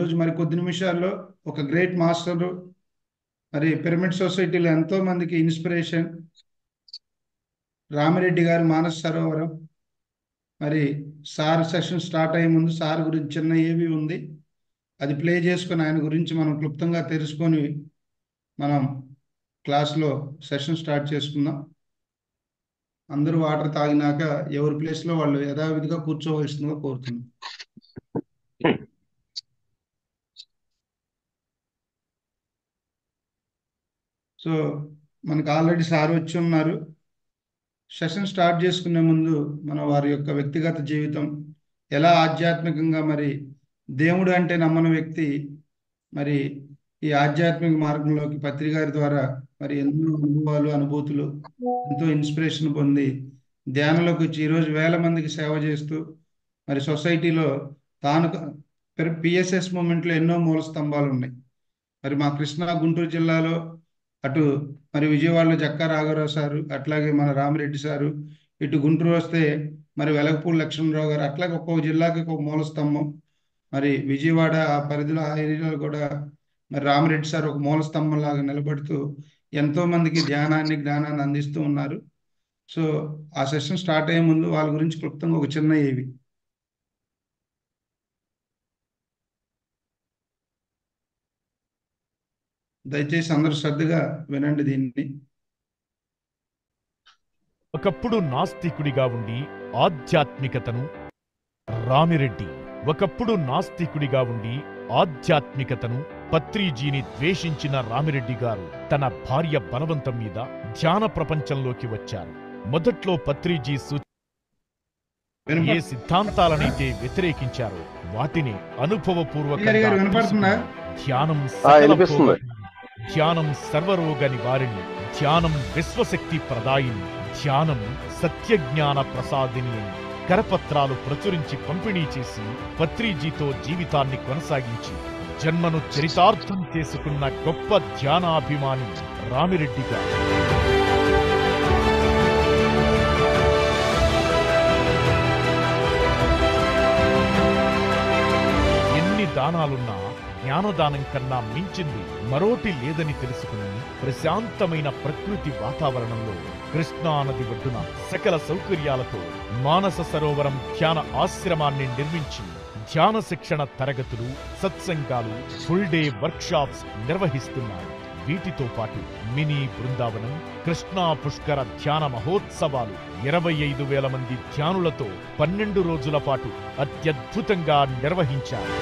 ఈరోజు మరి కొద్ది నిమిషాల్లో ఒక గ్రేట్ మాస్టర్, మరి పిరమిడ్ సొసైటీలో ఎంతో మందికి ఇన్స్పిరేషన్, రామిరెడ్డి గారు మానస సరోవరం. మరి సార్ సెషన్ స్టార్ట్ అయ్యే ముందు సార్ గురించి చిన్న ఏవి ఉంది, అది ప్లే చేసుకొని ఆయన గురించి మనం క్లుప్తంగా తెలుసుకొని మనం క్లాస్లో సెషన్ స్టార్ట్ చేసుకుందాం. అందరూ వాటర్ తాగినాక ఎవరి ప్లేస్లో వాళ్ళు యథావిధిగా కూర్చోవలసిందిగా కోరుతున్నాం. సో మనకు ఆల్రెడీ సార్ వచ్చి ఉన్నారు. సెషన్ స్టార్ట్ చేసుకునే ముందు మన వారి యొక్క వ్యక్తిగత జీవితం, ఎలా ఆధ్యాత్మికంగా మరి దేవుడు అంటే నమ్మని వ్యక్తి మరి ఈ ఆధ్యాత్మిక మార్గంలోకి పత్రి గారి ద్వారా మరి ఎన్నో అనుభవాలు, అనుభూతులు, ఎంతో ఇన్స్పిరేషన్ పొంది ధ్యానంలోకి వచ్చి ఈరోజు వేల మందికి సేవ చేస్తూ మరి సొసైటీలో తాను పిఎస్ఎస్ మూమెంట్లో ఎన్నో మూల స్తంభాలు ఉన్నాయి. మరి మా కృష్ణా గుంటూరు జిల్లాలో అటు మరి విజయవాడలో జక్కా రాఘవరావు సారు, అట్లాగే మన రామిరెడ్డి సారు, ఇటు గుంటూరు వస్తే మరి వెలగపూడి లక్ష్మణరావు గారు, అట్లాగే ఒక్కొక్క జిల్లాకి ఒక మూల స్తంభం. మరి విజయవాడ ఆ పరిధిలో ఆ ఏరియాలో కూడా మరి రామిరెడ్డి సార్ ఒక మూల స్తంభం లాగా నిలబడుతూ ఎంతో మందికి ధ్యానాన్ని, జ్ఞానాన్ని అందిస్తూ ఉన్నారు. సో ఆ సెషన్ స్టార్ట్ అయ్యే ముందు వాళ్ళ గురించి క్లుప్తంగా ఒక చిన్న ఏవి. దయచేసి అందరూ శ్రద్ధగా వినండి దీన్ని. ఒకప్పుడు నాస్తికుడిగా ఉండి ఆధ్యాత్మికతను రామిరెడ్డి ఒకప్పుడు నాస్తికుడిగా ఉండి ఆధ్యాత్మికతను పత్రిజీని ద్వేషించిన రామిరెడ్డి గారు తన భార్య బలవంతం మీద ధ్యాన ప్రపంచంలోకి వచ్చారు. మొదట్లో పత్రిజీ ఏ సిద్ధాంతాలనైతే వ్యతిరేకించారో వాటిని అనుభవపూర్వకంగా ధ్యానం సర్వరోగ నివారిణి, ధ్యానం విశ్వశక్తి ప్రదాయిని, ధ్యానం సత్యజ్ఞాన ప్రసాదిని అని కరపత్రాలు ప్రచురించి పంపిణీ చేసి పత్రిజీతో జీవితాన్ని కొనసాగించి జన్మను చరితార్థం చేసుకున్న గొప్ప ధ్యానాభిమాని రామిరెడ్డి గారు. ఎన్ని దానాలున్నా జ్ఞానదానం కన్నా మించింది మరోటి లేదని తెలుసుకుని ప్రశాంతమైన ప్రకృతి వాతావరణంలో కృష్ణా నది ఒడ్డున సకల సౌకర్యాలతో మానస సరోవరం ధ్యాన ఆశ్రమాన్ని నిర్మించి ధ్యాన శిక్షణ తరగతులు, సత్సంగాలు, ఫుల్ డే వర్క్షాప్స్ నిర్వహిస్తున్నారు. వీటితో పాటు మినీ బృందావనం, కృష్ణా పుష్కర ధ్యాన మహోత్సవాలు 25,000 మంది ధ్యానులతో 12 రోజుల పాటు అత్యద్భుతంగా నిర్వహించారు.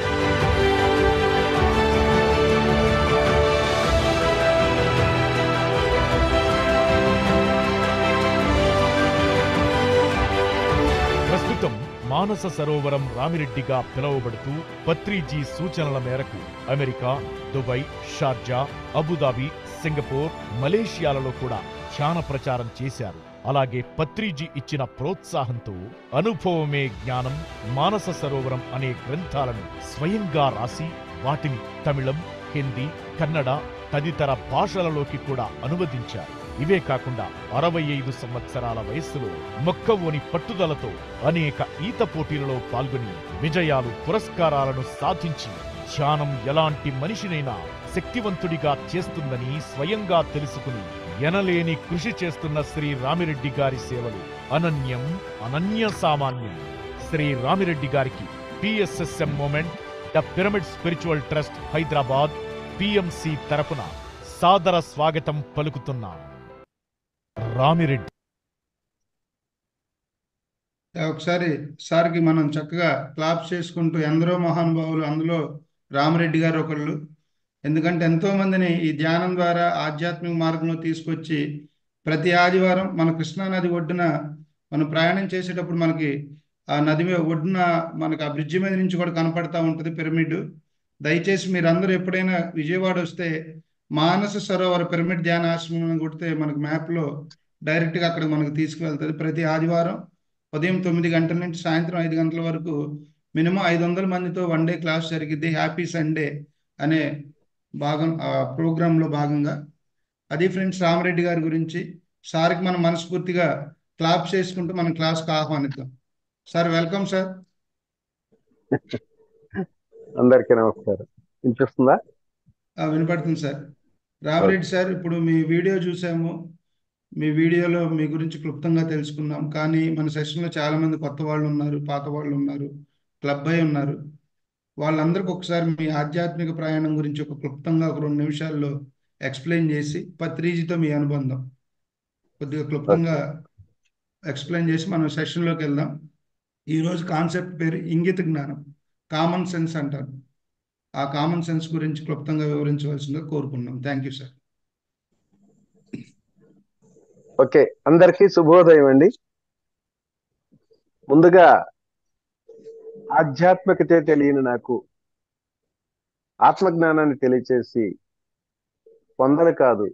ప్రస్తుతం మానస సరోవరం రామిరెడ్డిగా పిలువబడుతూ పత్రిజీ సూచనల మేరకు America, Dubai, Sharjah, Abu Dhabi, Singapore, మలేషియాలలో కూడా ధ్యాన ప్రచారం చేశారు. అలాగే పత్రిజీ ఇచ్చిన ప్రోత్సాహంతో అనుభవమే జ్ఞానం, మానస సరోవరం అనే గ్రంథాలను స్వయంగా రాసి వాటిని తమిళం, హిందీ, కన్నడ తదితర భాషలలోకి కూడా అనువదించారు. ఇవే కాకుండా 65 సంవత్సరాల వయస్సులో మొక్కవోని పట్టుదలతో అనేక ఈత పోటీలలో పాల్గొని విజయాలు, పురస్కారాలను సాధించి ధ్యానం ఎలాంటి మనిషినైనా శక్తివంతుడిగా చేస్తుందని స్వయంగా తెలుసుకుని ఎనలేని కృషి చేస్తున్న శ్రీ రామిరెడ్డి గారి సేవలు అనన్యం, అనన్య సామాన్యం. శ్రీ రామిరెడ్డి గారికి PSSM moment, the pyramid spiritual trust Hyderabad, PMC తరపున సాదర స్వాగతం పలుకుతున్నాం. రామిరెడ్డి ఒకసారి సార్కి మనం చక్కగా క్లాప్స్ చేసుకుంటూ, ఎందరో మహానుభావులు, అందులో రామిరెడ్డి గారు ఒకళ్ళు. ఎందుకంటే ఎంతో మందిని ఈ ధ్యానం ద్వారా ఆధ్యాత్మిక మార్గంలో తీసుకొచ్చి ప్రతి ఆదివారం మన కృష్ణానది ఒడ్డున మనం ప్రయాణం చేసేటప్పుడు మనకి ఆ నది ఒడ్డున మనకు ఆ బ్రిడ్జి మీద నుంచి కూడా కనపడతా ఉంటుంది పిరమిడ్. దయచేసి మీరందరూ ఎప్పుడైనా విజయవాడ వస్తే మానస సరోవర పిరమిడ్ ధ్యాన ఆశ్రమం కొడితే మనకు మ్యాప్లో డైరెక్ట్గా అక్కడ మనకు తీసుకువెళ్తుంది. ప్రతి ఆదివారం ఉదయం 9 గంటల నుంచి సాయంత్రం 5 గంటల వరకు మినిమం 500 మందితో వన్ డే క్లాస్ జరిగిద్ది. హ్యాపీ సండే అనే ప్రోగ్రాంలో భాగంగా. అది ఫ్రెండ్స్ రామిరెడ్డి గారి గురించి. సార్కి మనం మనస్ఫూర్తిగా క్లాప్స్ చేసుకుంటూ మనం క్లాస్కి ఆహ్వానిద్దాం. Sir welcome sir. అందరికీ నమస్కారం. వినిపిస్తుందా? వినపడుతుంది సార్. రామిరెడ్డి సార్, ఇప్పుడు మీ వీడియో చూసాము. మీ వీడియోలో మీ గురించి క్లుప్తంగా తెలుసుకున్నాం. కానీ మన సెషన్లో చాలామంది కొత్త వాళ్ళు ఉన్నారు, పాత వాళ్ళు ఉన్నారు, క్లబ్ అయి ఉన్నారు. వాళ్ళందరికీ ఒకసారి మీ ఆధ్యాత్మిక ప్రయాణం గురించి ఒక క్లుప్తంగా ఒక 2 నిమిషాల్లో ఎక్స్ప్లెయిన్ చేసి, పత్రిజీతో మీ అనుబంధం కొద్దిగా క్లుప్తంగా ఎక్స్ప్లెయిన్ చేసి మనం సెషన్లోకి వెళ్దాం. ఈరోజు కాన్సెప్ట్ పేరు ఇంగిత జ్ఞానం, కామన్ సెన్స్ అంటారు. ఆ కామన్ సెన్స్ గురించి క్లుప్తంగా వివరించవలసిందిగా కోరుకున్నాం. Thank you sir. ఓకే, అందరికీ శుభోదయం అండి. ముందుగా ఆధ్యాత్మికతే తెలియని నాకు ఆత్మజ్ఞానాన్ని తెలియచేసి వందలు కాదు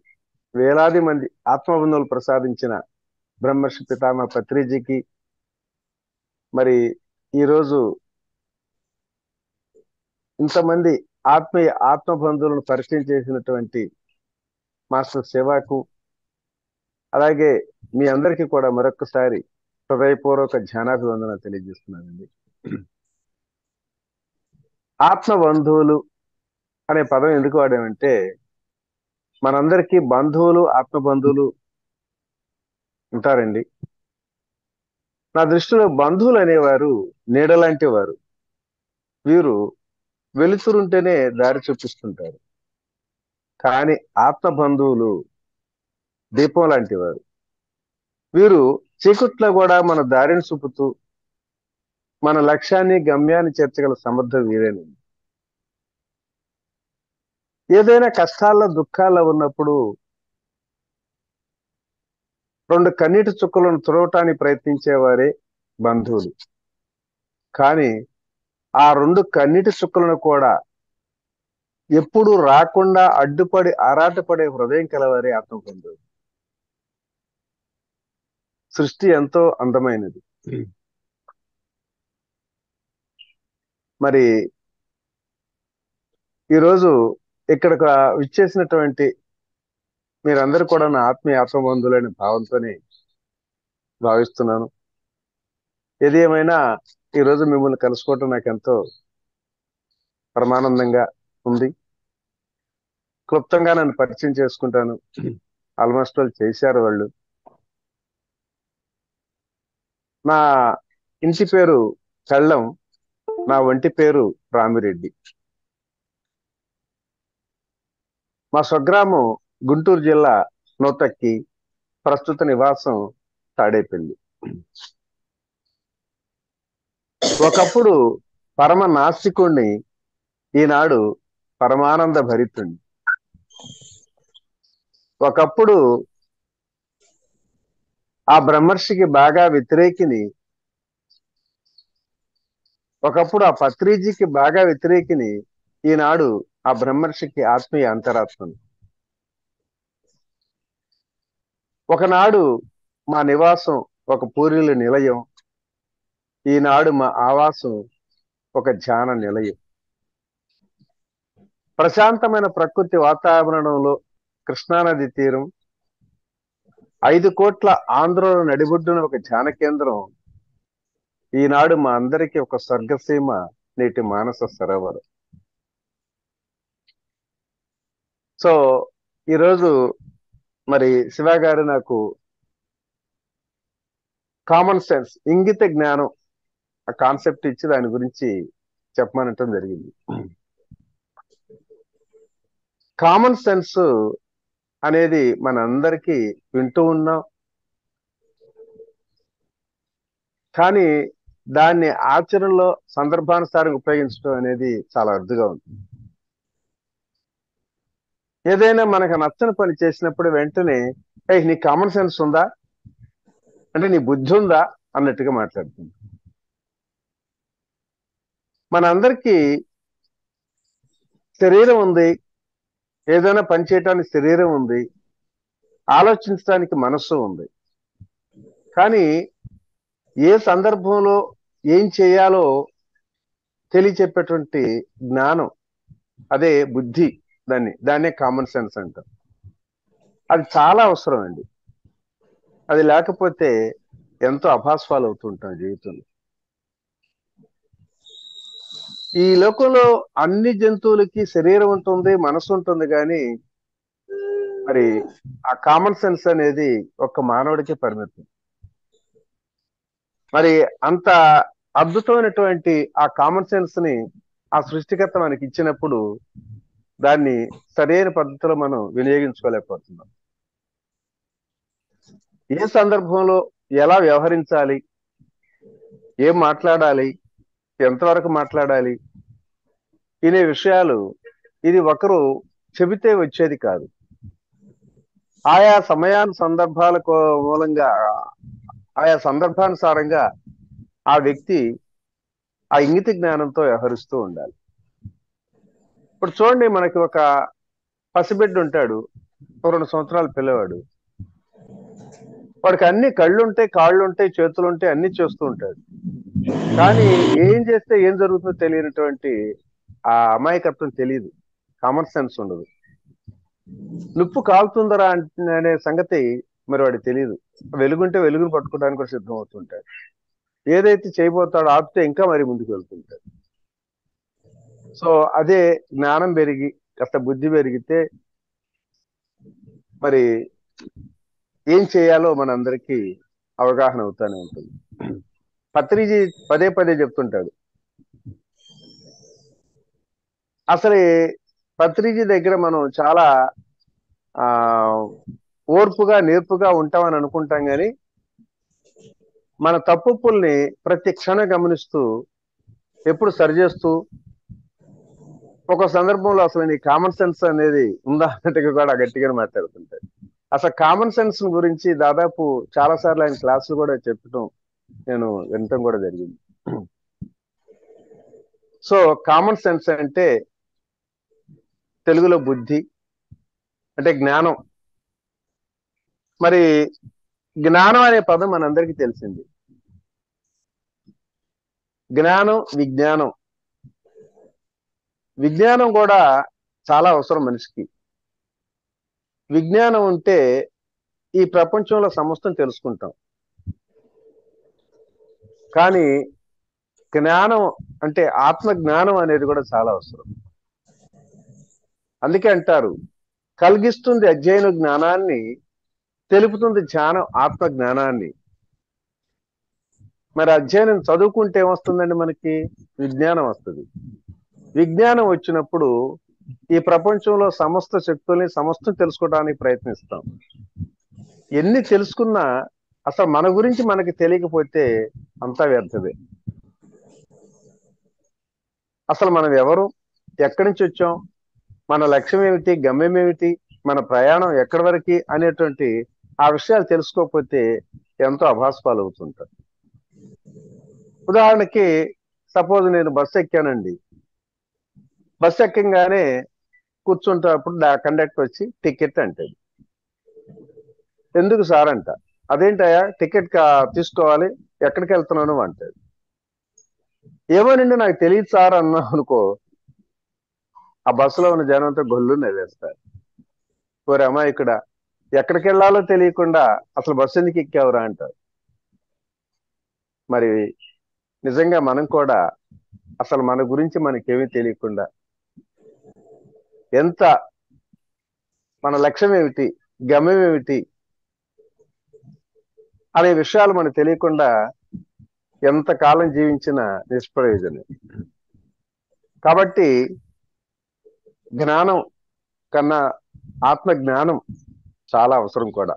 వేలాది మంది ఆత్మబంధువులు ప్రసాదించిన బ్రహ్మర్షి పితామహ పత్రిజీకి, మరి ఈరోజు ఇంతమంది ఆత్మబంధువులను పరిచయం చేసినటువంటి మాస్టర్ శివకు, అలాగే మీ అందరికీ కూడా మరొకసారి హృదయపూర్వక ధ్యానాభివందన తెలియజేస్తున్నానండి. ఆత్మబంధువులు అనే పదం ఎందుకు వాడామంటే, మనందరికీ బంధువులు, ఆత్మబంధువులు ఉంటారండి. నా దృష్టిలో బంధువులు అనేవారు నీడలాంటి వారు. వీరు వెలుతురుంటేనే దారి చూపిస్తుంటారు. కానీ ఆత్మబంధువులు దీపం లాంటి వారు. వీరు చీకట్లో కూడా మన దారిని చూపుతూ మన లక్ష్యాన్ని, గమ్యాన్ని చేర్చగల సమర్థం వీరేనండి. ఏదైనా కష్టాల్లో, దుఃఖాల్లో ఉన్నప్పుడు 2 కన్నీటి చుక్కలను తుడవటానికి ప్రయత్నించేవారే బంధువులు. కానీ ఆ 2 కన్నీటి చుక్కలను కూడా ఎప్పుడు రాకుండా అడ్డుపడి ఆరాటపడే హృదయం కలవారే ఆత్మబంధువులు. సృష్టి ఎంతో అందమైనది. మరి ఈరోజు ఇక్కడ విచ్చేసినటువంటి మీరందరూ కూడా నా ఆత్మబంధువులైన భావంతోనే భావిస్తున్నాను. ఏది ఏమైనా ఈరోజు మిమ్మల్ని కలుసుకోవటం నాకు ఎంతో పరమానందంగా ఉంది. క్లుప్తంగా నన్ను పరిచయం చేసుకుంటాను. ఆల్మోస్ట్ వాళ్ళు చేశారు వాళ్ళు. నా ఇంటి పేరు కళ్ళం, నా ఒంటి పేరు రామిరెడ్డి. మా స్వగ్రామం గుంటూరు జిల్లా నూతక్కి, ప్రస్తుత నివాసం తాడేపల్లి. ఒకప్పుడు పరమ నాస్తికుణ్ణి, ఈనాడు పరమానంద భరితుణ్ణి. ఒకప్పుడు ఆ బ్రహ్మర్షికి బాగా వ్యతిరేకిని, ఒకప్పుడు ఆ పత్రిజీకి బాగా వ్యతిరేకిని, ఈనాడు ఆ బ్రహ్మర్షికి ఆత్మీయ అంతరాత్మను. ఒకనాడు మా నివాసం ఒక పూరీల నిలయం, ఈనాడు మా ఆవాసం ఒక ధ్యాన నిలయం. ప్రశాంతమైన ప్రకృతి వాతావరణంలో కృష్ణానది తీరం, 5 కోట్ల ఆంధ్రుల నడిబొడ్డున ఒక ధ్యాన కేంద్రం. ఈనాడు మా అందరికీ ఒక స్వర్గసీమ, నేటి మానస సరోవరం. సో ఈరోజు మరి శివ గారు నాకు కామన్ సెన్స్, ఇంగిత జ్ఞానం ఆ కాన్సెప్ట్ ఇచ్చి దాని గురించి చెప్పమనటం జరిగింది. కామన్ సెన్స్ అనేది మన అందరికీ వింటూ ఉన్నాం, కానీ దాన్ని ఆచరణలో సందర్భానుసారం ఉపయోగించడం అనేది చాలా అరుదుగా ఉంది. ఏదైనా మనకు నచ్చని పని చేసినప్పుడు వెంటనే నీ కామన్ సెన్స్ ఉందా అంటే, నీ బుద్ధి ఉందా అన్నట్టుగా మాట్లాడుతుంది. మనందరికీ శరీరం ఉంది, ఏదైనా పని చేయటానికి శరీరం ఉంది, ఆలోచించడానికి మనస్సు ఉంది. కానీ ఏ సందర్భంలో ఏం చేయాలో తెలియచెప్పేటువంటి జ్ఞానం, అదే బుద్ధి, దాన్నే కామన్ సెన్స్ అంటాం. అది చాలా అవసరం అండి. అది లేకపోతే ఎంతో అభాస్వాలు అవుతుంటాం జీవితంలో. ఈ లోకంలో అన్ని జంతువులకి శరీరం ఉంటుంది, మనసు ఉంటుంది, కానీ మరి ఆ కామన్ సెన్స్ అనేది ఒక్క మానవుడికే పరిమితం. మరి అంత అద్భుతమైనటువంటి ఆ కామన్ సెన్స్ ని ఆ సృష్టికర్త మనకి ఇచ్చినప్పుడు దాన్ని సరైన పద్ధతిలో మనం వినియోగించుకోలేకపోతున్నాం. ఏ సందర్భంలో ఎలా వ్యవహరించాలి, ఏం మాట్లాడాలి, ఎంతవరకు మాట్లాడాలి ఇనే విషయాలు ఇది ఒకరు చెబితే వచ్చేది కాదు. ఆయా సందర్భాల మూలంగా, ఆయా సందర్భానుసారంగా ఆ వ్యక్తి ఆ ఇంగిత జ్ఞానంతో వ్యవహరిస్తూ ఉండాలి. ఇప్పుడు చూడండి, మనకి ఒక పసిబిడ్డ ఉంటాడు, 2 సంవత్సరాల పిల్లవాడు. వాడికి అన్ని కళ్ళుంటాయి, కాళ్ళుంటాయి, చేతులుంటాయి, అన్ని చేస్తూ ఉంటాడు. కానీ ఏం చేస్తే ఏం జరుగుతుందో తెలియనటువంటి ఆ అమాయకత్వం తెలియదు, కామన్ సెన్స్ ఉండదు. నిప్పు కాలుతుందరా అనే సంగతి మరి వాడికి తెలియదు. వెలుగుంటే వెలుగును పట్టుకోవడానికి కూడా సిద్ధం అవుతుంటాడు. ఏదైతే చేయబోతాడో ఆపితే ఇంకా మరి ముందుకు వెళ్తుంటాడు. సో అదే జ్ఞానం పెరిగి కాస్త బుద్ధి పెరిగితే మరి ఏం చేయాలో మనందరికీ అవగాహన అవుతానే ఉంటుంది. పత్రిజీ పదే పదే చెప్తుంటాడు. అసలు పత్రిజీ దగ్గర మనం చాలా ఓర్పుగా నేర్పుగా ఉంటామని అనుకుంటాం, కానీ మన తప్పుల్ని ప్రతి క్షణం గమనిస్తూ ఎప్పుడు సరిచేస్తూ, ఒక సందర్భంలో అసలు నీ కామన్ సెన్స్ అనేది ఉందా అన్నట్టుగా కూడా గట్టిగానే మాట్లాడుతుంటాడు. అసలు కామన్ సెన్స్ గురించి దాదాపు చాలా సార్లు ఆయన క్లాసులు కూడా చెప్పడం నేను వినటం కూడా జరిగింది. సో కామన్ సెన్స్ అంటే తెలుగులో బుద్ధి అంటే జ్ఞానం. మరి జ్ఞానం అనే పదం మనందరికీ తెలిసింది. జ్ఞానం, విజ్ఞానం. విజ్ఞానం కూడా చాలా అవసరం మనిషికి. విజ్ఞానం ఉంటే ఈ ప్రపంచంలో సమస్తం తెలుసుకుంటాం. కానీ జ్ఞానం అంటే ఆత్మ జ్ఞానం అనేది కూడా చాలా అవసరం. అందుకే అంటారు, కలిగిస్తుంది అధ్యయన జ్ఞానాన్ని, తెలుపుతుంది జ్ఞానం ఆత్మ జ్ఞానాన్ని. మరి అధ్యయనం చదువుకుంటే ఏమొస్తుందండి? మనకి విజ్ఞానం వస్తుంది. విజ్ఞానం వచ్చినప్పుడు ఈ ప్రపంచంలో సమస్త శక్తుల్ని సమస్తం తెలుసుకోవడానికి ప్రయత్నిస్తాం. ఎన్ని తెలుసుకున్నా అసలు మన గురించి మనకి తెలియకపోతే అంతా వ్యర్థమే. అసలు మనం ఎవరు, ఎక్కడి నుంచి వచ్చాం, మన లక్ష్యం ఏమిటి, గమ్యం ఏమిటి, మన ప్రయాణం ఎక్కడి వరకు అనేటువంటి ఆ విషయాలు తెలుసుకోకపోతే ఎంతో అభాస్పాలు అవుతుంటారు. ఉదాహరణకి సపోజ్ నేను బస్సు ఎక్కానండి. బస్సు ఎక్కగానే కూర్చుంటప్పుడు కండక్టర్ వచ్చి టికెట్ అంటాడు. ఎందుకు సార్ అంట. అదేంటయా టికెట్ తీసుకోవాలి, ఎక్కడికి వెళ్తున్నాను అంటాడు. ఏమోనండి నాకు తెలియదు సార్ అన్నా అనుకో, ఆ బస్సులో ఉన్న జనంతో గొల్లు నవ్వేస్తారు. ఓరే అమ్మా, ఇక్కడ ఎక్కడికి వెళ్ళాలో తెలియకుండా అసలు బస్సు ఎందుకు ఎక్కావురా అంటారు. మరి నిజంగా మనం కూడా అసలు మన గురించి మనకేమీ తెలియకుండా, ఎంత మన లక్ష్యం ఏమిటి, గమ్యం ఏమిటి అనే విషయాలు మనకు తెలియకుండా ఎంతకాలం జీవించిన నిష్ప్రయోజనం. కాబట్టి జ్ఞానం కన్నా ఆత్మ జ్ఞానం చాలా అవసరం కూడా.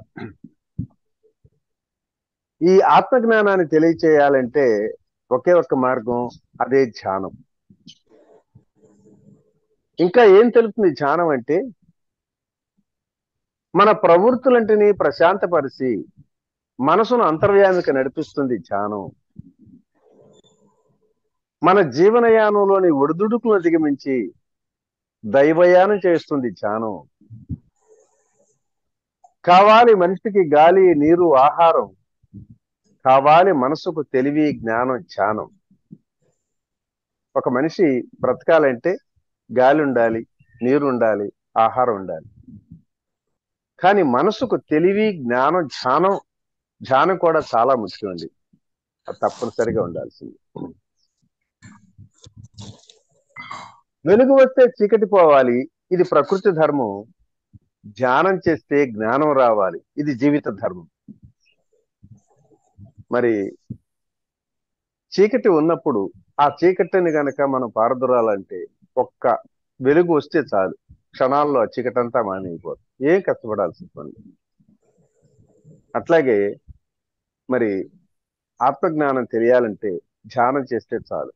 ఈ ఆత్మ జ్ఞానాన్ని తెలియచేయాలంటే ఒకే ఒక్క మార్గం, అదే ధ్యానం. ఇంకా ఏం తెలుపుతుంది ధ్యానం అంటే? మన ప్రవృత్తులంటిని ప్రశాంతపరిచి మనసును అంతర్యామికి నడిపిస్తుంది ధ్యానం. మన జీవనయానంలోని ఒడిదుడుకులను అధిగమించి దైవయానం చేస్తుంది ధ్యానం. కావాలి మనిషికి గాలి, నీరు, ఆహారం, కావాలి మనసుకు తెలివి, జ్ఞానం, ధ్యానం. ఒక మనిషి బ్రతకాలంటే గాలి ఉండాలి, నీరు ఉండాలి, ఆహారం ఉండాలి. కానీ మనసుకు తెలివి, జ్ఞానం, ధ్యానం కూడా చాలా ముఖ్యం అండి. అది తప్పనిసరిగా ఉండాల్సింది. వెలుగు వస్తే చీకటి పోవాలి, ఇది ప్రకృతి ధర్మం. ధ్యానం చేస్తే జ్ఞానం రావాలి, ఇది జీవిత ధర్మం. మరి చీకటి ఉన్నప్పుడు ఆ చీకటిని గనక మనం పారదొరాలంటే ఒక్క వెలుగు వస్తే చాలు, క్షణాల్లో ఆ చీకటి అంతా మానేయిపోతుంది, ఏం కష్టపడాల్సిన పని. అట్లాగే మరి ఆత్మజ్ఞానం తెలియాలంటే ధ్యానం చేస్తే చాలు.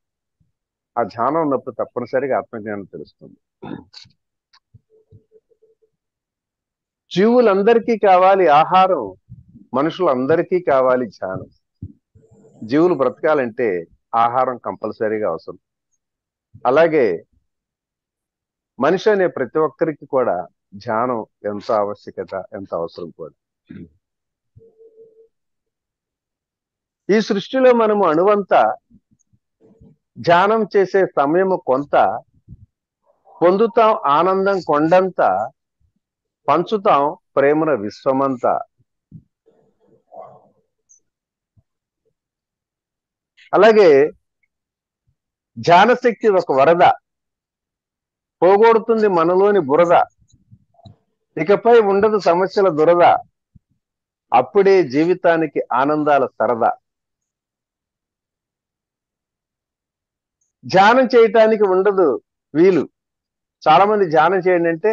ఆ ధ్యానం ఉన్నప్పుడు తప్పనిసరిగా ఆత్మజ్ఞానం తెలుస్తుంది. జీవులందరికీ కావాలి ఆహారం, మనుషులందరికీ కావాలి ధ్యానం. జీవులు బ్రతకాలంటే ఆహారం కంపల్సరీగా అవసరం. అలాగే మనిషి అనే ప్రతి ఒక్కరికి కూడా ధ్యానం ఎంత ఆవశ్యకత, ఎంత అవసరం కూడా. ఈ సృష్టిలో మనము అణువంతా ధ్యానం చేసే సమయము కొంత, పొందుతాం ఆనందం కొండంత, పంచుతాం ప్రేమన విశ్వమంతా. అలాగే ధ్యానశక్తి ఒక వరద, పోగొడుతుంది మనలోని బురద, ఇకపై ఉండదు సమస్యల దురద, అప్పుడే జీవితానికి ఆనందాల సరదా. ధ్యానం చేయటానికి ఉండదు వీలు. చాలా మంది ధ్యానం చేయండి అంటే,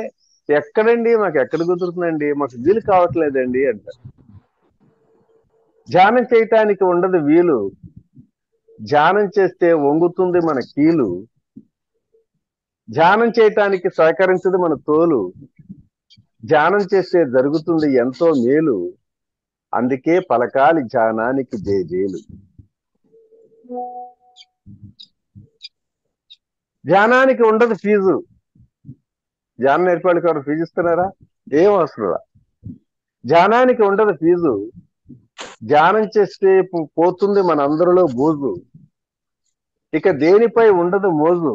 ఎక్కడండి, మాకు ఎక్కడ కుదురుతుందండి, మాకు వీలు కావట్లేదండి అంటారు. ధ్యానం చేయటానికి ఉండదు వీలు, ధ్యానం చేస్తే వంగుతుంది మన కీలు, ధ్యానం చేయటానికి సహకరించదు మన తోలు, ధ్యానం చేస్తే జరుగుతుంది ఎంతో మేలు, అందుకే పలకాలి ధ్యానానికి జేజేలు. ధ్యానానికి ఉండదు ఫీజు. ధ్యానం నేర్పడానికి ఎవరు ఫీజు ఇస్తున్నారా? ఏం అవసరం. ధ్యానానికి ఉండదు ఫీజు, ధ్యానం చేస్తే పోతుంది మన అందరిలో బూజు, ఇక దేనిపై ఉండదు మోజు,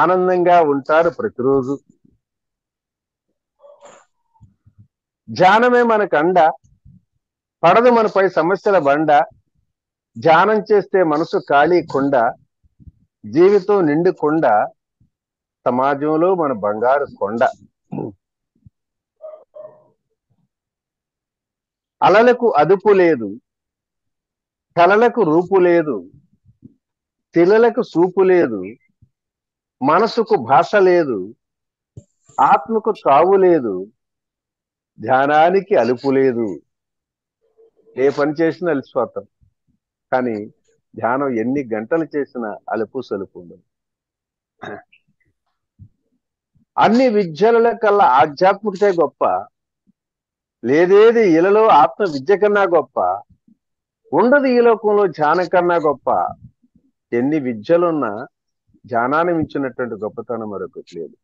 ఆనందంగా ఉంటారు ప్రతిరోజు. ధ్యానమే మనకు అండ, పడదు మనపై సమస్యల బండ, ధ్యానం చేస్తే మనసు ఖాళీ కొండ, జీవితం నిండు కొండ, సమాజంలో మన బంగారు కొండ. అలలకు అదుపు లేదు, కలలకు రూపు లేదు, తిలలకు సూపు లేదు, మనసుకు భాష లేదు, ఆత్మకు చావు లేదు, ధ్యానానికి అలుపు లేదు. ఏ పని చేసినా అలసిపోతాం, కానీ ధ్యానం ఎన్ని గంటలు చేసినా అలుపు సలుపు ఉండదు. అన్ని విద్యల కల్లా ఆధ్యాత్మికతే గొప్ప, లేదేది ఇలలో ఆత్మ విద్య కన్నా గొప్ప, ఉండదు ఈ లోకంలో ధ్యానం కన్నా గొప్ప, ఎన్ని విద్యలున్నా ధ్యానాన్ని మించినటువంటి గొప్పతనం మరొకటి లేదు.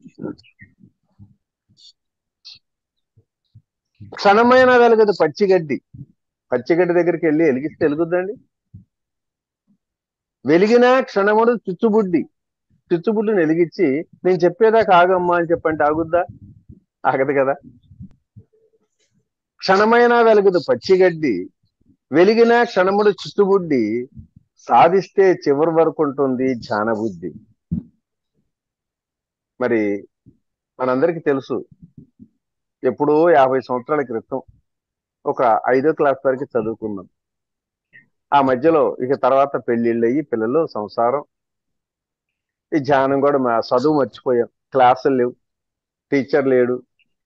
క్షణమైన వెలగదు పచ్చిగడ్డి, పచ్చిగడ్డి దగ్గరికి వెళ్ళి వెలిగిస్తే వెలుగుద్దండి? వెలిగినా క్షణముడు చిచ్చుబుడ్డి, చిచ్చుబుడ్డిని వెలిగించి నేను చెప్పేదాకా ఆగమ్మా అని చెప్పంటే ఆగుద్దా? ఆగదు కదా. క్షణమైనా వెలగదు పచ్చిగడ్డి, వెలిగిన క్షణముడు చిచ్చుబుడ్డి, సాధిస్తే చివరి వరకు ఉంటుంది ధ్యానబుద్ధి. మరి మనందరికీ తెలుసు, ఎప్పుడో 50 సంవత్సరాల క్రితం ఒక 5వ క్లాస్ వరకు చదువుకున్నాం. ఆ మధ్యలో ఇక తర్వాత పెళ్లిళ్ళు అయ్యి పిల్లలు, సంసారం, ఈ ధ్యానం కూడా చదువు మర్చిపోయాం. క్లాసులు లేవు, టీచర్ లేడు,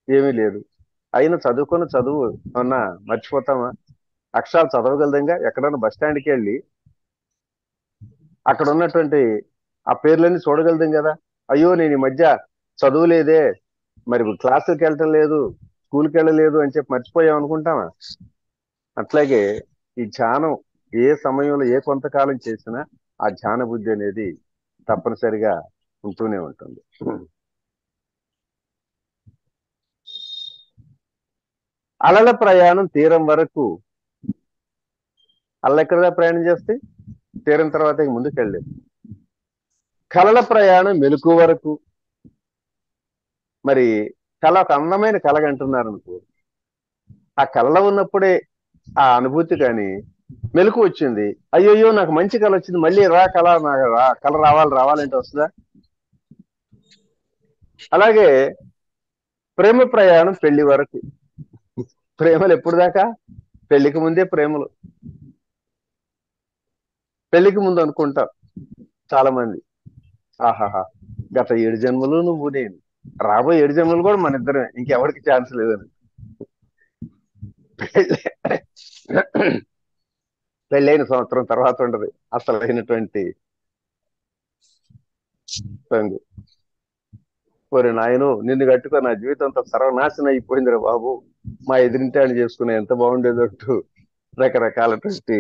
ఏమీ లేదు. అయినా చదువుకున్న చదువు అన్నా మర్చిపోతామా? అక్షరాలు చదవగలదంగా? ఎక్కడన్నా బస్ స్టాండ్కి వెళ్ళి అక్కడ ఉన్నటువంటి ఆ పేర్లన్నీ చూడగలదాం కదా. అయ్యో నేను ఈ మధ్య చదువు లేదే, మరి క్లాసులకు వెళ్ళటం లేదు, స్కూల్కి వెళ్ళలేదు అని చెప్పి మర్చిపోయాం అనుకుంటామా? అట్లాగే ఈ ధ్యానం ఏ సమయంలో ఏ కొంతకాలం చేసినా ఆ ధ్యాన బుద్ధి అనేది తప్పనిసరిగా ఉంటూనే ఉంటుంది. అలల ప్రయాణం తీరం వరకు. అల్ల ఎక్కడ ప్రయాణం చేస్తే తీరం తర్వాత ముందుకు వెళ్ళలేదు. కలల ప్రయాణం మెలకు వరకు. మరి కళ ఒక అందమైన కళ అంటున్నారు అనుకో, ఆ కళలో ఉన్నప్పుడే ఆ అనుభూతి, కానీ మెలకు వచ్చింది, అయ్యోయ్యో నాకు మంచి కళ వచ్చింది, మళ్ళీ రా కళ, నాకు కళ రావాలంటే వస్తుందా? అలాగే ప్రేమ ప్రయాణం పెళ్లి వరకు. ప్రేమలు ఎప్పుడు దాకా? పెళ్లికి ముందే ప్రేమలు. పెళ్లికి ముందు అనుకుంటాం చాలా మంది, ఆహాహా గత 7 జన్మలు నువ్వు నేను, రాబోయే 7 జన్మలు కూడా మన ఇద్దరమే, ఇంకెవరికి ఛాన్స్ లేదని. పెళ్ళైన సంవత్సరం తర్వాత ఉండదు అసలైనటువంటి సంగు. పోరే నాయను, నిన్ను కట్టుకో నా జీవితం అంతా సర్వనాశనం అయిపోయిందిరా బాబు, మా ఎదిరింటి ఆయన చేసుకునే ఎంత బాగుండేదట్టు రకరకాలటువంటి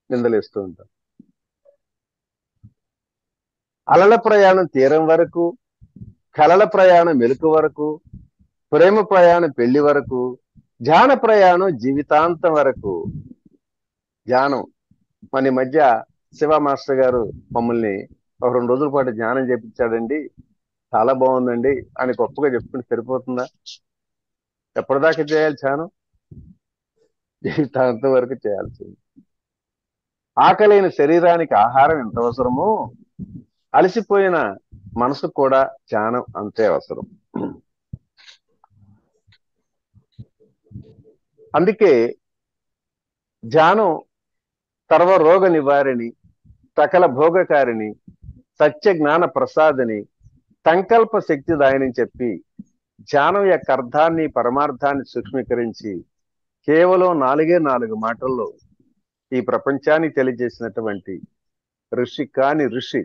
నిందలేస్తూ ఉంటాం. అలల ప్రయాణం తీరం వరకు, కలల ప్రయాణం మెలకు వరకు, ప్రేమ ప్రయాణం పెళ్లి వరకు, ధ్యాన ప్రయాణం జీవితాంతం వరకు. ధ్యానం మన మధ్య శివ మాస్టర్ గారు మమ్మల్ని ఒక 2 రోజుల పాటు ధ్యానం చేపించాడండి, చాలా బాగుందండి అని గొప్పగా చెప్పుకుంటే సరిపోతుందా? ఎప్పటిదాకా చేయాలి ధ్యానం? జీవితాంతం వరకు చేయాల్సింది. ఆకలైన శరీరానికి ఆహారం ఎంత అవసరమో, అలసిపోయిన మనసు కూడా ధ్యానం అంతే అవసరం. అందుకే ధ్యానం సర్వరోగ నివారిణి, సకల భోగకారిణి, సత్య జ్ఞాన ప్రసాదని, సంకల్ప శక్తిదాయని చెప్పి ధ్యానం యొక్క అర్థాన్ని పరమార్థాన్ని సూక్ష్మీకరించి కేవలం 4 మాటల్లో ఈ ప్రపంచానికి తెలియజేసినటువంటి ఋషి కాని ఋషి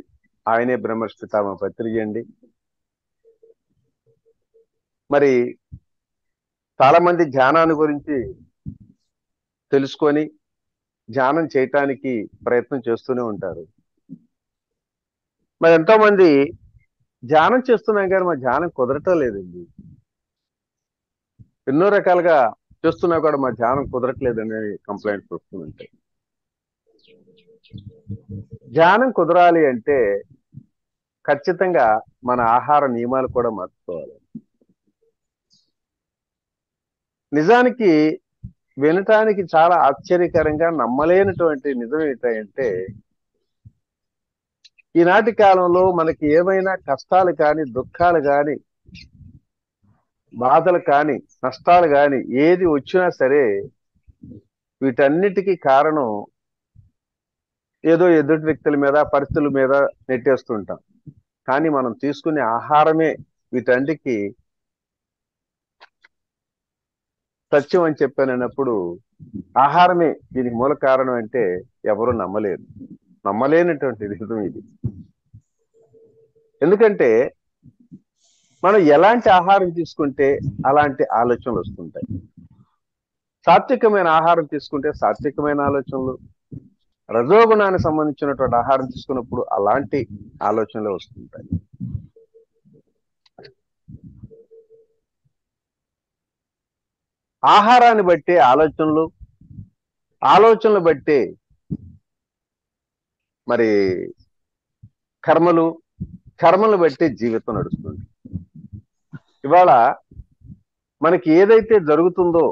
ఆయనే బ్రహ్మర్షి తామ పత్రిజీ అండి. మరి చాలా మంది ధ్యానాన్ని గురించి తెలుసుకొని ధ్యానం చేయటానికి ప్రయత్నం చేస్తూనే ఉంటారు. మరి ఎంతో మంది ధ్యానం చేస్తున్నాం కానీ మా ధ్యానం కుదరటం లేదండి, ఎన్నో రకాలుగా చేస్తున్నా కూడా మా ధ్యానం కుదరట్లేదని కంప్లైంట్స్ వస్తుంటాయి. ధ్యానం కుదరాలి అంటే ఖచ్చితంగా మన ఆహార నియమాలు కూడా మార్చుకోవాలి. నిజానికి వినటానికి చాలా ఆశ్చర్యకరంగా నమ్మలేనటువంటి నిజం ఏంటంటే, ఈనాటి కాలంలో మనకి ఏమైనా కష్టాలు కానీ, దుఃఖాలు కానీ, బాధలు కానీ, నష్టాలు కానీ ఏది వచ్చినా సరే వీటన్నిటికీ కారణం ఏదో ఎదుటి వ్యక్తుల మీద, పరిస్థితుల మీద నెట్టేస్తుంటాం. కానీ మనం తీసుకునే ఆహారమే వీటన్నిటికీ సత్యం అని చెప్పానన్నప్పుడు, ఆహారమే దీనికి మూల కారణం అంటే ఎవరు నమ్మలేరు. నమ్మలేనటువంటి నిజం ఇది. ఎందుకంటే మనం ఎలాంటి ఆహారం తీసుకుంటే అలాంటి ఆలోచనలు వస్తుంటాయి. సాత్వికమైన ఆహారం తీసుకుంటే సాత్వికమైన ఆలోచనలు, రజోగుణానికి సంబంధించినటువంటి ఆహారం తీసుకున్నప్పుడు అలాంటి ఆలోచనలు వస్తుంటాయి. ఆహారాన్ని బట్టే ఆలోచనలు, ఆలోచనలు బట్టే మరి కర్మలు, కర్మలు బట్టే జీవితం నడుస్తుంది. ఇవాళ మనకి ఏదైతే జరుగుతుందో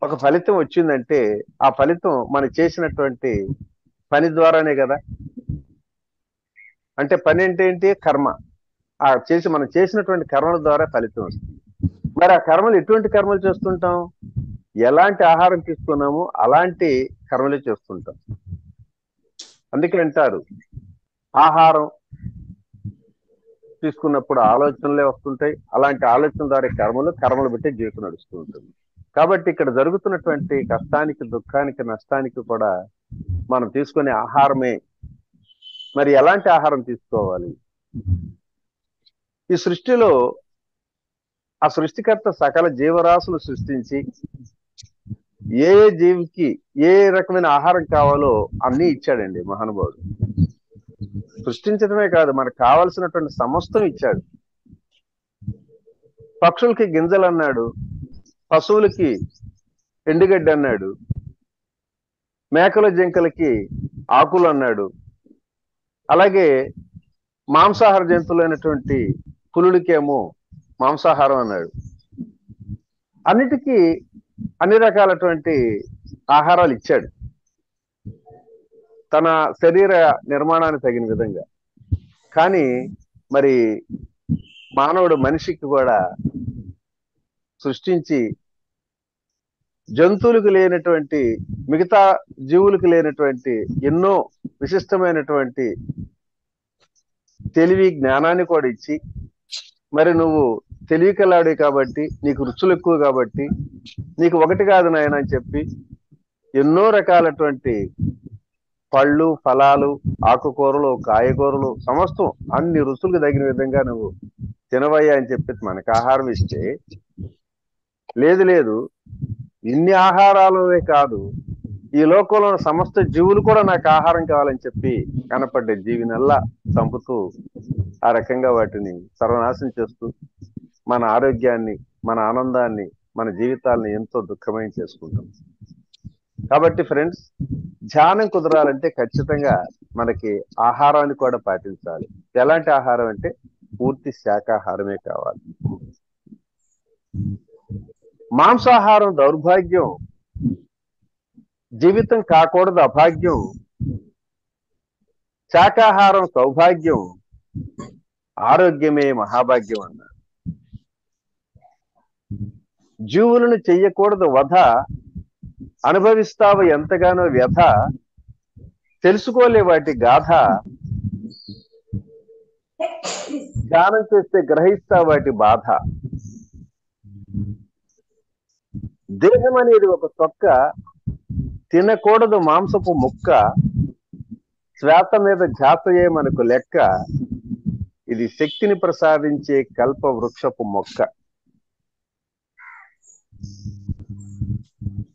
ఒక ఫలితం వచ్చిందంటే ఆ ఫలితం మనం చేసినటువంటి పని ద్వారానే కదా. అంటే పని అంటే ఏంటి? కర్మ. మనం చేసినటువంటి కర్మల ద్వారా ఫలితం వస్తుంది. మరి ఆ కర్మలు ఎటువంటి కర్మలు చేస్తుంటాం? ఎలాంటి ఆహారం తీసుకున్నామో అలాంటి కర్మలే చేస్తుంటాం. అందుకే అంటారు, ఆహారం తీసుకున్నప్పుడు ఆలోచనలే వస్తుంటాయి, అలాంటి ఆలోచన ద్వారా కర్మలు, కర్మలు బట్టి జీవితం నడుస్తూ ఉంటుంది. కాబట్టి ఇక్కడ జరుగుతున్నటువంటి కష్టానికి, దుఃఖానికి, నష్టానికి కూడా మనం తీసుకునే ఆహారమే. మరి ఎలాంటి ఆహారం తీసుకోవాలి? ఈ సృష్టిలో ఆ సృష్టికర్త సకల జీవరాశులు సృష్టించి ఏ జీవికి ఏ రకమైన ఆహారం కావాలో అన్ని ఇచ్చాడండి మహానుభావుడు. సృష్టించడమే కాదు, మనకు కావలసినటువంటి సమస్తం ఇచ్చాడు. పక్షులకి గింజలు అన్నాడు, పశువులకి ఎండుగడ్డి అన్నాడు, మేకల జింకలకి ఆకులు అన్నాడు, అలాగే మాంసాహార జంతువులైనటువంటి పులులకేమో మాంసాహారం అన్నాడు. అన్నిటికీ అన్ని రకాలటువంటి ఆహారాలు ఇచ్చాడు తన శరీర నిర్మాణానికి తగిన విధంగా. కానీ మరి మానవుడు మనిషికి కూడా సృష్టించి జంతువులకు లేనటువంటి, మిగతా జీవులకు లేనటువంటి ఎన్నో విశిష్టమైనటువంటి తెలివి జ్ఞానాన్ని కూడా ఇచ్చి, మరి నువ్వు తెలివి కల్లాడే కాబట్టి, నీకు రుచులు ఎక్కువ కాబట్టి, నీకు ఒకటి కాదు నాయన అని చెప్పి ఎన్నో రకాలటువంటి పళ్ళు, ఫలాలు, ఆకుకూరలు, కాయగూరలు సమస్తం అన్ని రుచులకు తగిన విధంగా నువ్వు తినవయ్యా అని చెప్పి మనకు ఆహారం ఇస్తే, లేదు ఇన్ని ఆహారాలే కాదు, ఈ లోకంలో ఉన్న సమస్త జీవులు కూడా నాకు ఆహారం కావాలని చెప్పి కనపడ్డే జీవినల్లా చంపుతూ ఆ రకంగా వాటిని సర్వనాశనం చేస్తూ మన ఆరోగ్యాన్ని, మన ఆనందాన్ని, మన జీవితాలని ఎంతో దుఃఖమయం చేసుకుంటాం. కాబట్టి ఫ్రెండ్స్, ధ్యానం కుదరాలంటే ఖచ్చితంగా మనకి ఆహారాన్ని కూడా పాటించాలి. ఎలాంటి ఆహారం అంటే పూర్తి శాకాహారమే కావాలి. మాంసాహారం దౌర్భాగ్యం, జీవితం కాకూడదు అభాగ్యం. శాకాహారం సౌభాగ్యం, ఆరోగ్యమే మహాభాగ్యం అన్నారు. జీవులను చెయ్యకూడదు వధ, అనుభవిస్తావు ఎంతగానో వ్యధ, తెలుసుకోలే వాటి గాథ, ధ్యానం చేస్తే గ్రహిస్తావు వాటి బాధ. దేహం అనేది ఒక తొక్క, తినకూడదు మాంసపు ముక్క, శ్వేత మీద ఝాతయే మనకు లెక్క, ఇది శక్తిని ప్రసాదించే కల్ప వృక్షపు మొక్క.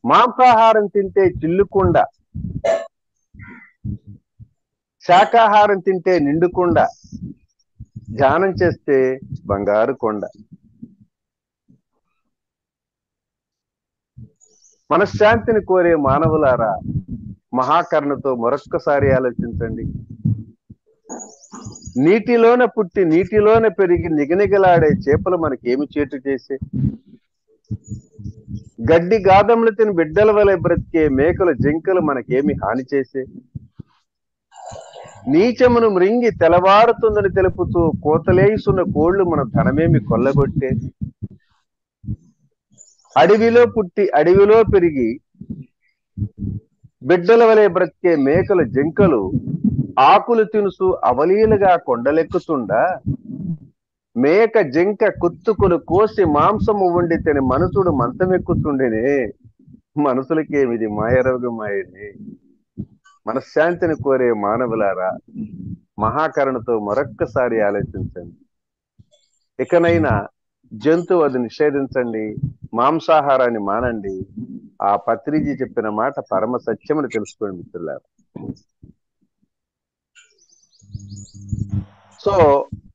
మాంసాహారం తింటే చిల్లుకుండ, శాకాహారం తింటే నిండుకుండ, ధ్యానం చేస్తే బంగారు కొండ. మనశ్శాంతిని కోరే మానవులారా, మహాకరుణతో మరొక్కసారి ఆలోచించండి. నీటిలోన పుట్టి నీటిలోన పెరిగి నిగనిగలాడే చేపలు మనకేమి చేటు చేసే, గడ్డి గాదములు తిని బిడ్డల వలె బ్రతికే మేకలు జింకలు మనకేమి హాని చేసే, నీచమును మృంగి తెలవారుతుందని తెలుపుతూ కోతలేసున్న కోళ్లు మన ధనమేమి కొల్లగొట్టే, అడవిలో పుట్టి అడవిలో పెరిగి బిడ్డల వలె బ్రతికే మేకలు జింకలు ఆకులు తినుసు అవలీలుగా కొండలెక్కుతుండా, మేక జింక కుత్తుకులు కోసి మాంసము వండి తిని మనుషుడు మంచమెక్కుతుండేనే, మనుషులకేమిది మాయరోగం మాయనే. మనశ్శాంతిని కోరే మానవులారా, మహాకరుణతో మరొక్కసారి ఆలోచించండి. ఇకనైనా జంతువు అది నిషేధించండి, మాంసాహారాన్ని మానండి. ఆ పత్రిజీ చెప్పిన మాట పరమ సత్యమని తెలుసుకోండి మిత్రులారా. సో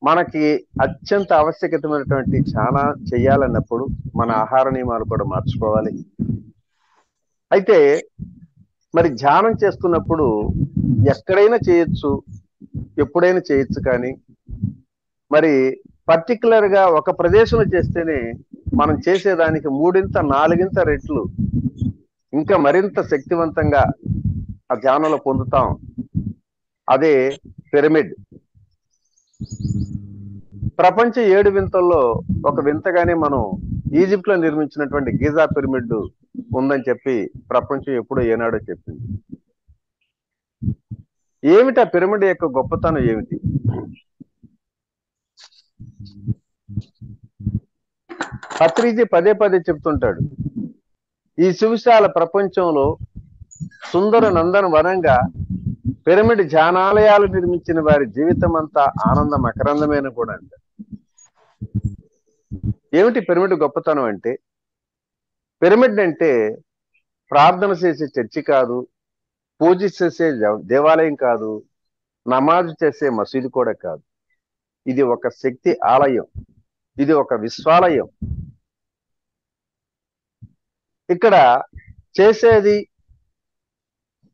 మనకి అత్యంత ఆవశ్యకతమైనటువంటి చాలా చెయ్యాలన్నప్పుడు మన ఆహార నియమాలు కూడా మార్చుకోవాలి. అయితే మరి ధ్యానం చేస్తున్నప్పుడు ఎక్కడైనా చేయొచ్చు, ఎప్పుడైనా చేయొచ్చు, కానీ మరి పర్టికులర్ గా ఒక ప్రదేశంలో చేస్తేనే మనం చేసేదానికి 3-4 రెట్లు ఇంకా మరింత శక్తివంతంగా ఆ ధ్యానంలో పొందుతాం. అదే పిరమిడ్. ప్రపంచ 7 వింతల్లో ఒక వింతగానే మనం ఈజిప్ట్ లో నిర్మించినటువంటి గీజా పిరమిడ్ ఉందని చెప్పి ప్రపంచం ఎప్పుడో ఏనాడో చెప్పింది. ఏమిటి ఆ పిరమిడ్ యొక్క గొప్పతనం ఏమిటి? పత్రిజీ పదే చెప్తుంటాడు, ఈ సువిశాల ప్రపంచంలో సుందర నందన వనంగా పిరమిడ్ ధ్యానాలయాలు నిర్మించిన వారి జీవితం అంతా ఆనంద మకరందమైన కూడా అంటారు. ఏమిటి పిరమిడ్ గొప్పతనం అంటే, పిరమిడ్ అంటే ప్రార్థన చేసే చర్చి కాదు, పూజ చేసే దేవాలయం కాదు, నమాజ్ చేసే మసీదు కూడా కాదు. ఇది ఒక శక్తి ఆలయం, ఇది ఒక విశ్వాలయం. ఇక్కడ చేసేది,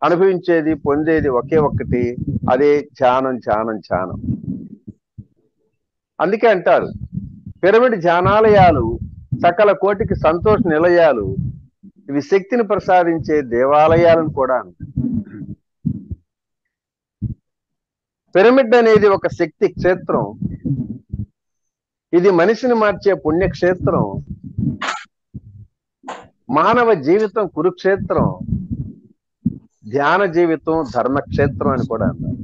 అనుభవించేది, పొందేది ఒకే ఒక్కటి, అదే ధ్యానం ధ్యానం ధ్యానం. అందుకే అంటారు పిరమిడ్ ధ్యానాలయాలు సకల కోటికి సంతోష నిలయాలు, ఇవి శక్తిని ప్రసాదించే దేవాలయాలను కూడా అంటారు. పిరమిడ్ అనేది ఒక శక్తి క్షేత్రం. ఇది మనిషిని మార్చే పుణ్యక్షేత్రం, మానవ జీవితం కురుక్షేత్రం, ధ్యాన జీవితం ధర్మక్షేత్రం అని కూడా అన్నారు.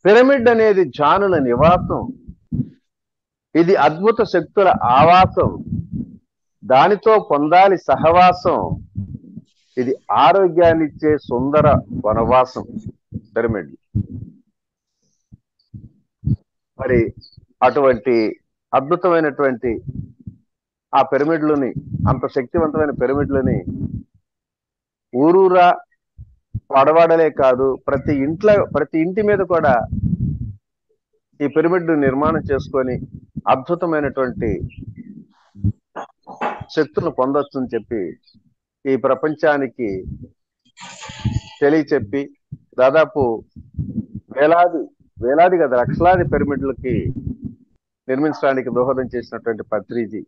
పిరమిడ్ అనేది జానుల నివాసం, ఇది అద్భుత శక్తుల ఆవాసం, దానితో పొందాలి సహవాసం, ఇది ఆరోగ్యాన్నిచ్చే సుందర వనవాసం పిరమిడ్. మరి అటువంటి అద్భుతమైనటువంటి ఆ పిరమిడ్లని, అంత శక్తివంతమైన పిరమిడ్లని ఊరూరా వాడవాడలే కాదు, ప్రతి ఇంటి మీద కూడా ఈ పిరమిడ్ నిర్మాణం చేసుకొని అద్భుతమైనటువంటి శక్తులను పొందొచ్చు అని చెప్పి ఈ ప్రపంచానికి తెలియచెప్పి దాదాపు వేలాది కదా లక్షలాది పిరమిడ్లకి నిర్మించడానికి దోహదం చేసినటువంటి పత్రిజీ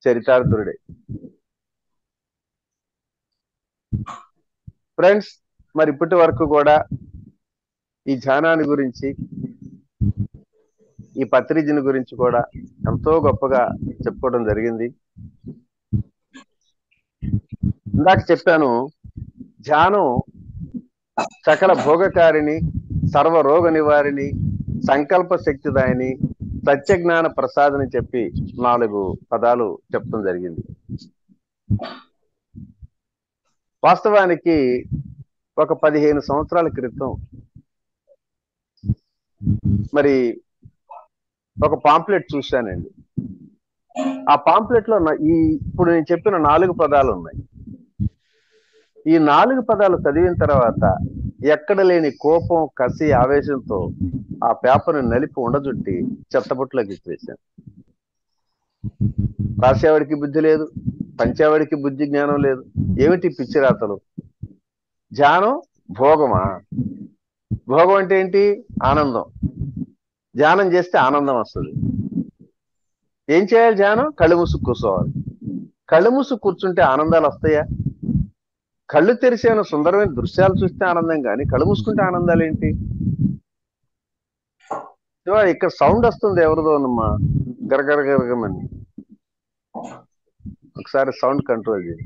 చరితార్థుడే. ఫ్రెండ్స్, మరి ఇప్పటి వరకు కూడా ఈ ధ్యానాన్ని గురించి, ఈ పత్రిజీని గురించి కూడా ఎంతో గొప్పగా చెప్పుకోవడం జరిగింది. ఇందాక చెప్పాను, ధ్యానం సకల భోగకారిణి, సర్వరోగ నివారిణి, సంకల్ప శక్తిదాయిని, సత్యజ్ఞాన ప్రసాదని చెప్పి 4 పదాలు చెప్పడం జరిగింది. వాస్తవానికి ఒక 15 సంవత్సరాల క్రితం మరి ఒక పాంప్లెట్ చూశానండి. ఆ పాంప్లెట్ లో ఇప్పుడు నేను చెప్పిన 4 పదాలు ఉన్నాయి. ఈ 4 పదాలు చదివిన తర్వాత ఎక్కడ లేని కోపం, కసి, ఆవేశంతో ఆ పేపర్ని నలిపి ఉండజుట్టి చెత్తబుట్టలోకి ఇచ్చేసాను. రాసేవాడికి బుద్ధి లేదు, పంచేవాడికి బుద్ధి జ్ఞానం లేదు. ఏమిటి పిచ్చి రాతలు? ధ్యానం భోగమా? భోగం అంటే ఏంటి? ఆనందం. ధ్యానం చేస్తే ఆనందం వస్తుంది. ఏం చేయాలి? ధ్యానం కళ్ళు మూసుకు కూర్చోవాలి. కళ్ళు మూసుకు కూర్చుంటే ఆనందాలు వస్తాయా? కళ్ళు తెరిసిన సుందరమైన దృశ్యాలు చూస్తే ఆనందం, కానీ కళ్ళు మూసుకుంటే ఆనందాలు ఏంటి? ఇక్కడ సౌండ్ వస్తుంది ఎవరిదోనమ్మా, గరగరగరగమని. ఒకసారి సౌండ్ కంట్రోల్ చేయి.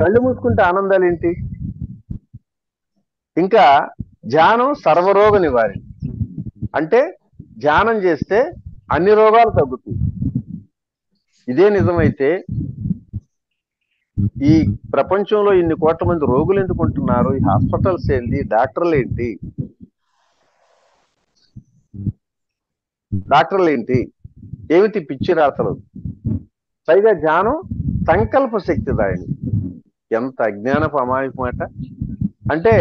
కళ్ళు మూసుకుంటే ఆనందాలు ఏంటి? ఇంకా ధ్యానం సర్వరోగ నివారణ అంటే ధ్యానం చేస్తే అన్ని రోగాలు తగ్గుతాయి. ఇదే నిజమైతే ఈ ప్రపంచంలో ఇన్ని కోట్ల మంది రోగులు ఎందుకు ఉంటున్నారు? ఈ హాస్పిటల్స్ ఏంటి? డాక్టర్లు ఏంటి? ఏమిటి పిచ్చి రాతలు? పైగా ధ్యానం సంకల్ప శక్తిదాయని. ఎంత అజ్ఞానపు అమాయక మాట! అంటే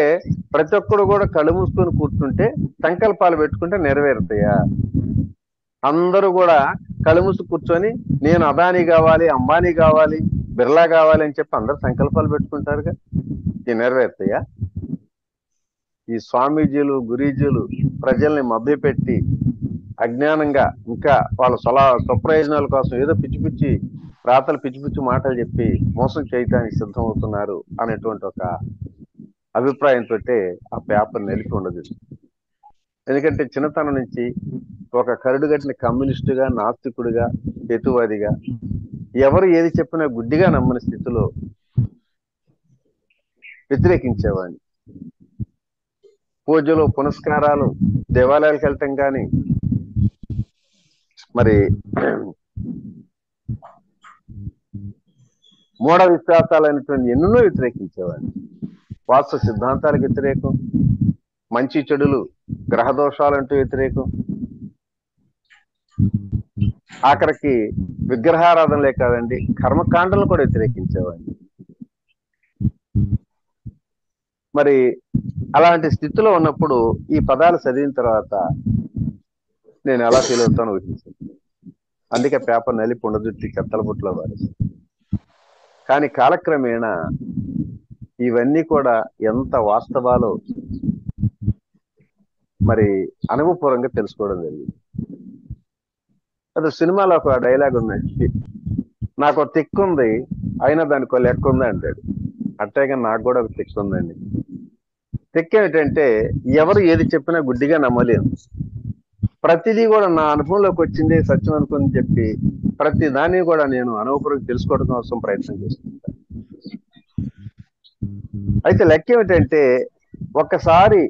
ప్రతి ఒక్కడు కూడా కళ్ళు మూసుకొని కూర్చుంటే సంకల్పాలు పెట్టుకుంటే నెరవేరుతాయా? అందరూ కూడా కళ్ళు మూసుకు కూర్చొని నేను అదానీ కావాలి, అంబానీ కావాలి, బిర్లా కావాలి అని చెప్పి అందరు సంకల్పాలు పెట్టుకుంటారుగా. ఇది నెరవేరుతాయా? ఈ స్వామీజీలు, గురీజీలు ప్రజల్ని మభ్యపెట్టి అజ్ఞానంగా ఇంకా వాళ్ళ స్వప్రయోజనాల కోసం ఏదో పిచ్చి పిచ్చి మాటలు చెప్పి మోసం చేయడానికి సిద్ధమవుతున్నారు అనేటువంటి ఒక అభిప్రాయంతో ఆ పేపర్ నిలిపి ఉండదు. ఎందుకంటే చిన్నతనం నుంచి ఒక కరుడుగట్టిన కమ్యూనిస్టుగా, నాస్తికుడిగా, హేతువాదిగా, ఎవరు ఏది చెప్పినా గుడ్డిగా నమ్మని స్థితిలో వ్యతిరేకించేవాడిని. పూజలు, పునస్కారాలు, దేవాలయాలకు వెళ్ళటం కానీ, మరి మూఢ విశ్వాసాలైనటువంటి ఎన్నో వ్యతిరేకించేవాడిని. వాస్తు సిద్ధాంతాలకు వ్యతిరేకం, మంచి చెడులు, గ్రహ దోషాలంటూ వ్యతిరేకం, ఆఖరికి విగ్రహారాధనలే కాదండి కర్మకాండలను కూడా వ్యతిరేకించేవాడిని. మరి అలాంటి స్థితిలో ఉన్నప్పుడు ఈ పదాలు చదివిన తర్వాత నేను ఎలా ఫీల్ అవుతానో ఊహించాను. అందుకే పేపర్ నలిపి ఉండజుట్టి చెత్తల బుట్టలో వారేసి. కానీ కాలక్రమేణా ఇవన్నీ కూడా ఎంత వాస్తవాలో మరి అనుభవపూర్వంగా తెలుసుకోవడం జరిగింది. అది సినిమాలో ఒక డైలాగ్ ఉంది, నాకు ఒక తిక్కు ఉంది అయినా దానికి ఒక లెక్క ఉంది అంటాడు. అట్టేగా నాకు కూడా ఒక తిక్కు ఉందండి. ట్రిక్ ఏమిటంటే ఎవరు ఏది చెప్పినా గుడ్డిగా నమ్మలేము. ప్రతిదీ కూడా నా అనుభవంలోకి వచ్చింది సత్యం అనుకుని చెప్పి ప్రతి దాన్ని కూడా నేను అనుభవపూర్వకంగా తెలుసుకోవడం కోసం ప్రయత్నం చేస్తుంటాను. అయితే లెక్క ఏమిటంటే ఒక్కసారి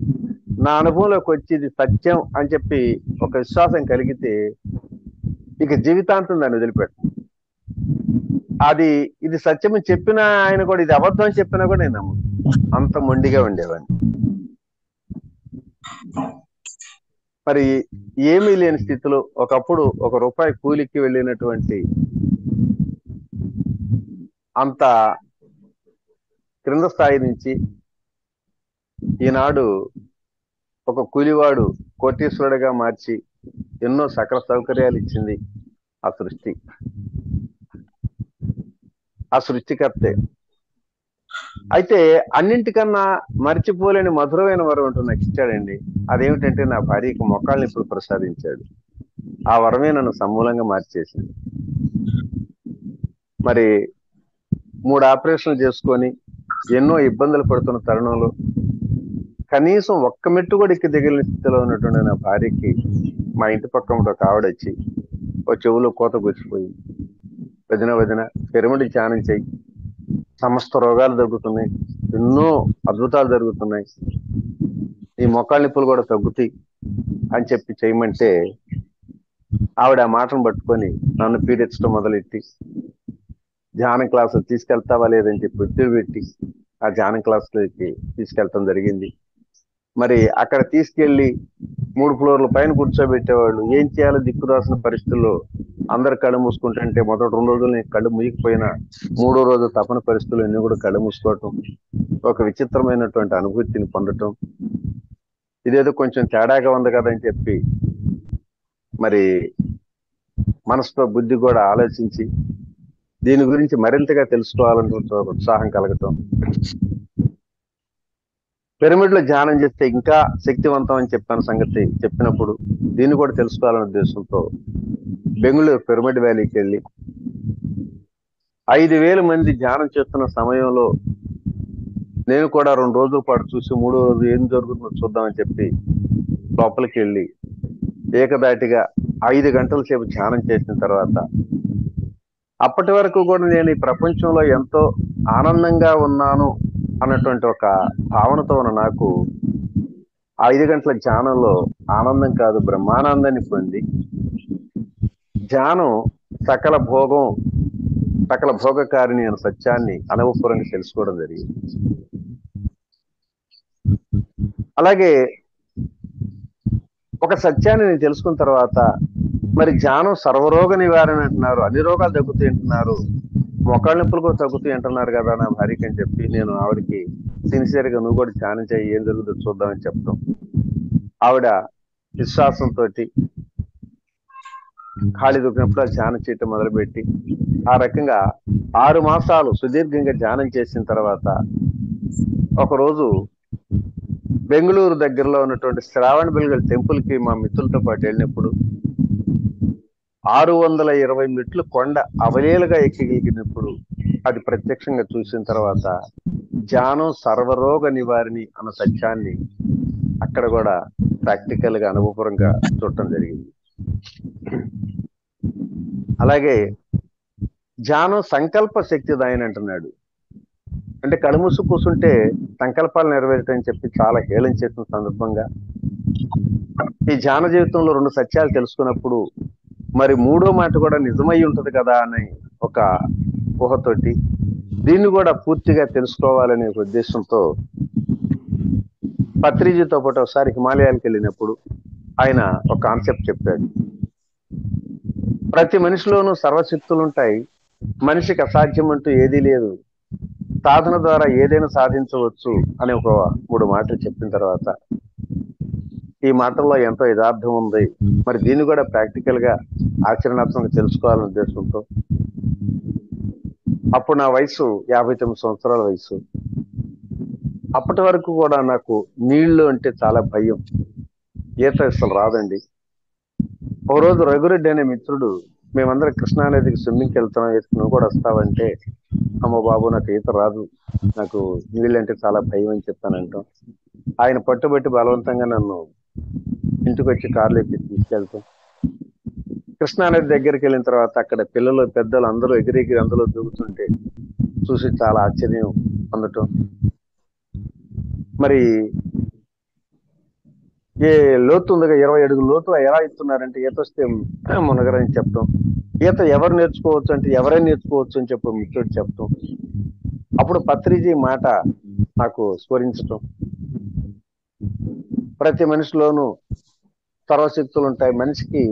నా అనుభవంలోకి వచ్చి ఇది సత్యం అని చెప్పి ఒక విశ్వాసం కలిగితే ఇక జీవితాంతం దాన్ని వదిలిపెట్టాను. ఇది సత్యం చెప్పినా ఆయన కూడా ఇది అబద్ధం అని చెప్పినా కూడా నేను నమ్మను. అంత మొండిగా ఉండేవాడిని. మరి ఏమీ లేని స్థితిలో ఒకప్పుడు ₹1 కూలికి వెళ్ళినటువంటి అంత క్రింద స్థాయి నుంచి ఈనాడు ఒక కూలివాడు కోటీశ్వరుడిగా మార్చి ఎన్నో సకల సౌకర్యాలు ఇచ్చింది ఆ సృష్టి, ఆ సృష్టికర్తే. అయితే అన్నింటికన్నా మర్చిపోలేని మధురమైన వరం అంటూ నాకు ఇచ్చాడండి. అదేమిటంటే నా భార్యకి మొక్కాళ్ళని ఇప్పుడు ప్రసాదించాడు. ఆ వరమే నన్ను సమూలంగా మార్చేసింది. మరి 3 ఆపరేషన్లు చేసుకొని ఎన్నో ఇబ్బందులు పడుతున్న తరుణంలో కనీసం ఒక్క మెట్టు కూడా ఎక్కి దిగిన స్థితిలో ఉన్నటువంటి నా భార్యకి మా ఇంటి పక్కన ఒక ఆవిడ వచ్చి ఓ చెవులో కోత గుచ్చిపోయి, వదిన పిరమిడ్ ధ్యానం చెయ్యి, సమస్త రోగాలు తగ్గుతున్నాయి, ఎన్నో అద్భుతాలు జరుగుతున్నాయి, ఈ మొక్కాళ్ళ నిప్పులు కూడా తగ్గుతాయి అని చెప్పి చేయమంటే ఆవిడ ఆ మాటను పట్టుకొని నన్ను పీడించడం మొదలెట్టి ధ్యానం క్లాసులు తీసుకెళ్తావా లేదని చెప్పి ఒత్తిడి పెట్టి ఆ ధ్యానం క్లాసులకి తీసుకెళ్తాం జరిగింది. మరి అక్కడ తీసుకెళ్లి 3 ఫ్లోర్ల పైన కూర్చోబెట్టేవాళ్ళు. ఏం చేయాలో దిక్కుదాల్సిన పరిస్థితుల్లో అందరు కళ్ళు మూసుకుంటుంటే మొదటి 2 రోజులు నేను కళ్ళు మూయకపోయినా 3వ రోజు తపన పరిస్థితులు ఎన్ని కూడా కళ్ళు మూసుకోవటం, ఒక విచిత్రమైనటువంటి అనుభూతిని పొందటం, ఇదేదో కొంచెం తేడాగా ఉంది కదా అని చెప్పి మరి మనసుతో బుద్ధి కూడా ఆలోచించి దీని గురించి మరింతగా తెలుసుకోవాలంటే ఉత్సాహం కలగటం, పిరమిడ్ లో ధ్యానం చేస్తే ఇంకా శక్తివంతం అని చెప్పిన సంగతి చెప్పినప్పుడు దీన్ని కూడా తెలుసుకోవాలనే ఉద్దేశంతో బెంగళూరు పిరమిడ్ వ్యాలీకి వెళ్ళి 5,000 మంది ధ్యానం చేస్తున్న సమయంలో నేను కూడా 2 రోజుల పాటు చూసి 3వ రోజు ఏం జరుగుతుందో చూద్దామని చెప్పి లోపలికి వెళ్ళి ఏకదాటిగా 5 గంటల సేపు ధ్యానం చేసిన తర్వాత అప్పటి వరకు కూడా నేను ఈ ప్రపంచంలో ఎంతో ఆనందంగా ఉన్నాను అన్నటువంటి ఒక భావనతో ఉన్న నాకు 5 గంటల ధ్యానంలో ఆనందం కాదు బ్రహ్మానందాన్ని పొంది ధ్యానం సకల భోగకారిని అనే సత్యాన్ని అనుభవపూర్వకంగా తెలుసుకోవడం జరిగింది. అలాగే ఒక సత్యాన్ని నేను తెలుసుకున్న తర్వాత మరి ధ్యానం సర్వరోగ నివారణ అంటున్నారు, అన్ని రోగాలు తగ్గుతాయి అంటున్నారు, మొక్కల నొప్పులు కూడా తగ్గుతాయి అంటున్నారు కదా నా భార్యకి అని చెప్పి నేను ఆవిడకి సిన్సియర్గా నువ్వు కూడా ధ్యానం చేయి, ఏం జరుగుతుందో చూద్దామని చెప్తాం. ఆవిడ విశ్వాసంతో ఖాళీ దొరికినప్పుడు ధ్యానం చేయటం మొదలుపెట్టి ఆ రకంగా 6 మాసాలు సుదీర్ఘంగా ధ్యానం చేసిన తర్వాత ఒకరోజు బెంగళూరు దగ్గరలో ఉన్నటువంటి శ్రావణ బెల్గల్ టెంపుల్ కి మా మిత్రులతో పాటు వెళ్ళినప్పుడు 620 మెట్లు కొండ అవలీలగా ఎక్కగలిగినప్పుడు అది ప్రత్యక్షంగా చూసిన తర్వాత ధ్యానం సర్వరోగ నివారిణి అన్న సత్యాన్ని అక్కడ కూడా ప్రాక్టికల్ గా అనుభవపూర్వకంగా చూడటం జరిగింది. అలాగే ధ్యానం సంకల్ప శక్తిదాయని అంటున్నాడు. అంటే కడుముసు కూర్చుంటే సంకల్పాలు నెరవేరుతాయని చెప్పి చాలా హేళన చేసిన సందర్భంగా ఈ ధ్యాన జీవితంలో 2 సత్యాలు తెలుసుకున్నప్పుడు మరి 3వ మాట కూడా నిజమై ఉంటది కదా అని ఒక ఊహతోటి దీన్ని కూడా పూర్తిగా తెలుసుకోవాలనే ఉద్దేశంతో పత్రిజీతో పాటు ఒకసారి హిమాలయాలకు వెళ్ళినప్పుడు ఆయన ఒక కాన్సెప్ట్ చెప్పాడు. ప్రతి మనిషిలోనూ సర్వశక్తులు ఉంటాయి, మనిషికి అసాధ్యం అంటూ ఏదీ లేదు, సాధన ద్వారా ఏదైనా సాధించవచ్చు అని ఒక 3 మాటలు చెప్పిన తర్వాత ఈ మాటల్లో ఎంతో యథార్థం ఉంది, మరి దీన్ని కూడా ప్రాక్టికల్ గా ఆచరణాత్మకంగా తెలుసుకోవాలనే ఉద్దేశంతో అప్పుడు నా వయసు 59 సంవత్సరాల వయసు. అప్పటి వరకు కూడా నాకు నీళ్లు అంటే చాలా భయం, ఈత అసలు రాదండి. ఒక రోజు రఘురెడ్డి అనే మిత్రుడు మేమందరం కృష్ణానదికి స్విమ్మింగ్కి వెళ్తున్నాం, నువ్వు కూడా వస్తావంటే అమ్మ బాబు నాకు ఈత రాదు, నాకు నీళ్ళంటే చాలా భయం అని చెప్తానంటాం. ఆయన పట్టుబట్టి బలవంతంగా నన్ను ఇంటికి వచ్చి కార్లో ఎక్కి తీసుకెళ్తాం. కృష్ణానది దగ్గరికి వెళ్ళిన తర్వాత అక్కడ పిల్లలు పెద్దలు అందరూ ఎగిరెగిరి అందులో దూకుతుంటే చూసి చాలా ఆశ్చర్యం పొందటం. మరి ఏ లోతు ఉందిగా 20 అడుగుల లోతు ఎలా ఇస్తున్నారంటే ఈత వస్తే మునగరని చెప్పడం. ఈత ఎవరు నేర్చుకోవచ్చు అంటే ఎవరైనా నేర్చుకోవచ్చు అని చెప్పి మిత్రుడు చెప్పడం. అప్పుడు పత్రిజీ మాట నాకు స్ఫురించటం. ప్రతి మనిషిలోనూ సర్వశక్తులు ఉంటాయి, మనిషికి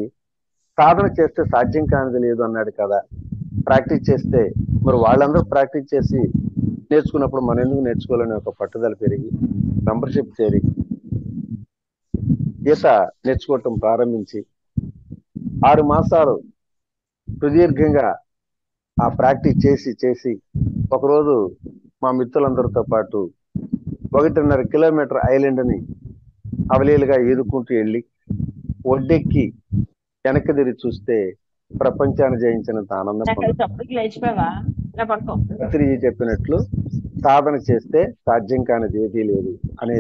సాధన చేస్తే సాధ్యం కానిది లేదు అన్నాడు కదా. ప్రాక్టీస్ చేస్తే మరి వాళ్ళందరూ ప్రాక్టీస్ చేసి నేర్చుకున్నప్పుడు మనం ఎందుకు నేర్చుకోవాలని ఒక పట్టుదల పెరిగి మెంబర్షిప్ చేరి ఈత నేర్చుకోవటం ప్రారంభించి 6 మాసాలు సుదీర్ఘంగా ఆ ప్రాక్టీస్ చేసి చేసి ఒకరోజు మా మిత్రులందరితో పాటు 1.5 కిలోమీటర్ ఐలాండ్ని అవలీలుగా ఈదుకుంటూ వెళ్ళి ఒడ్డెక్కి వెనక్కి తిరిగి చూస్తే ప్రపంచాన్ని జయించినంత ఆనందం పొందాం. పత్రిజీ చెప్పినట్లు సాధన చేస్తే సాధ్యం కానిది ఏదీ లేదు అనే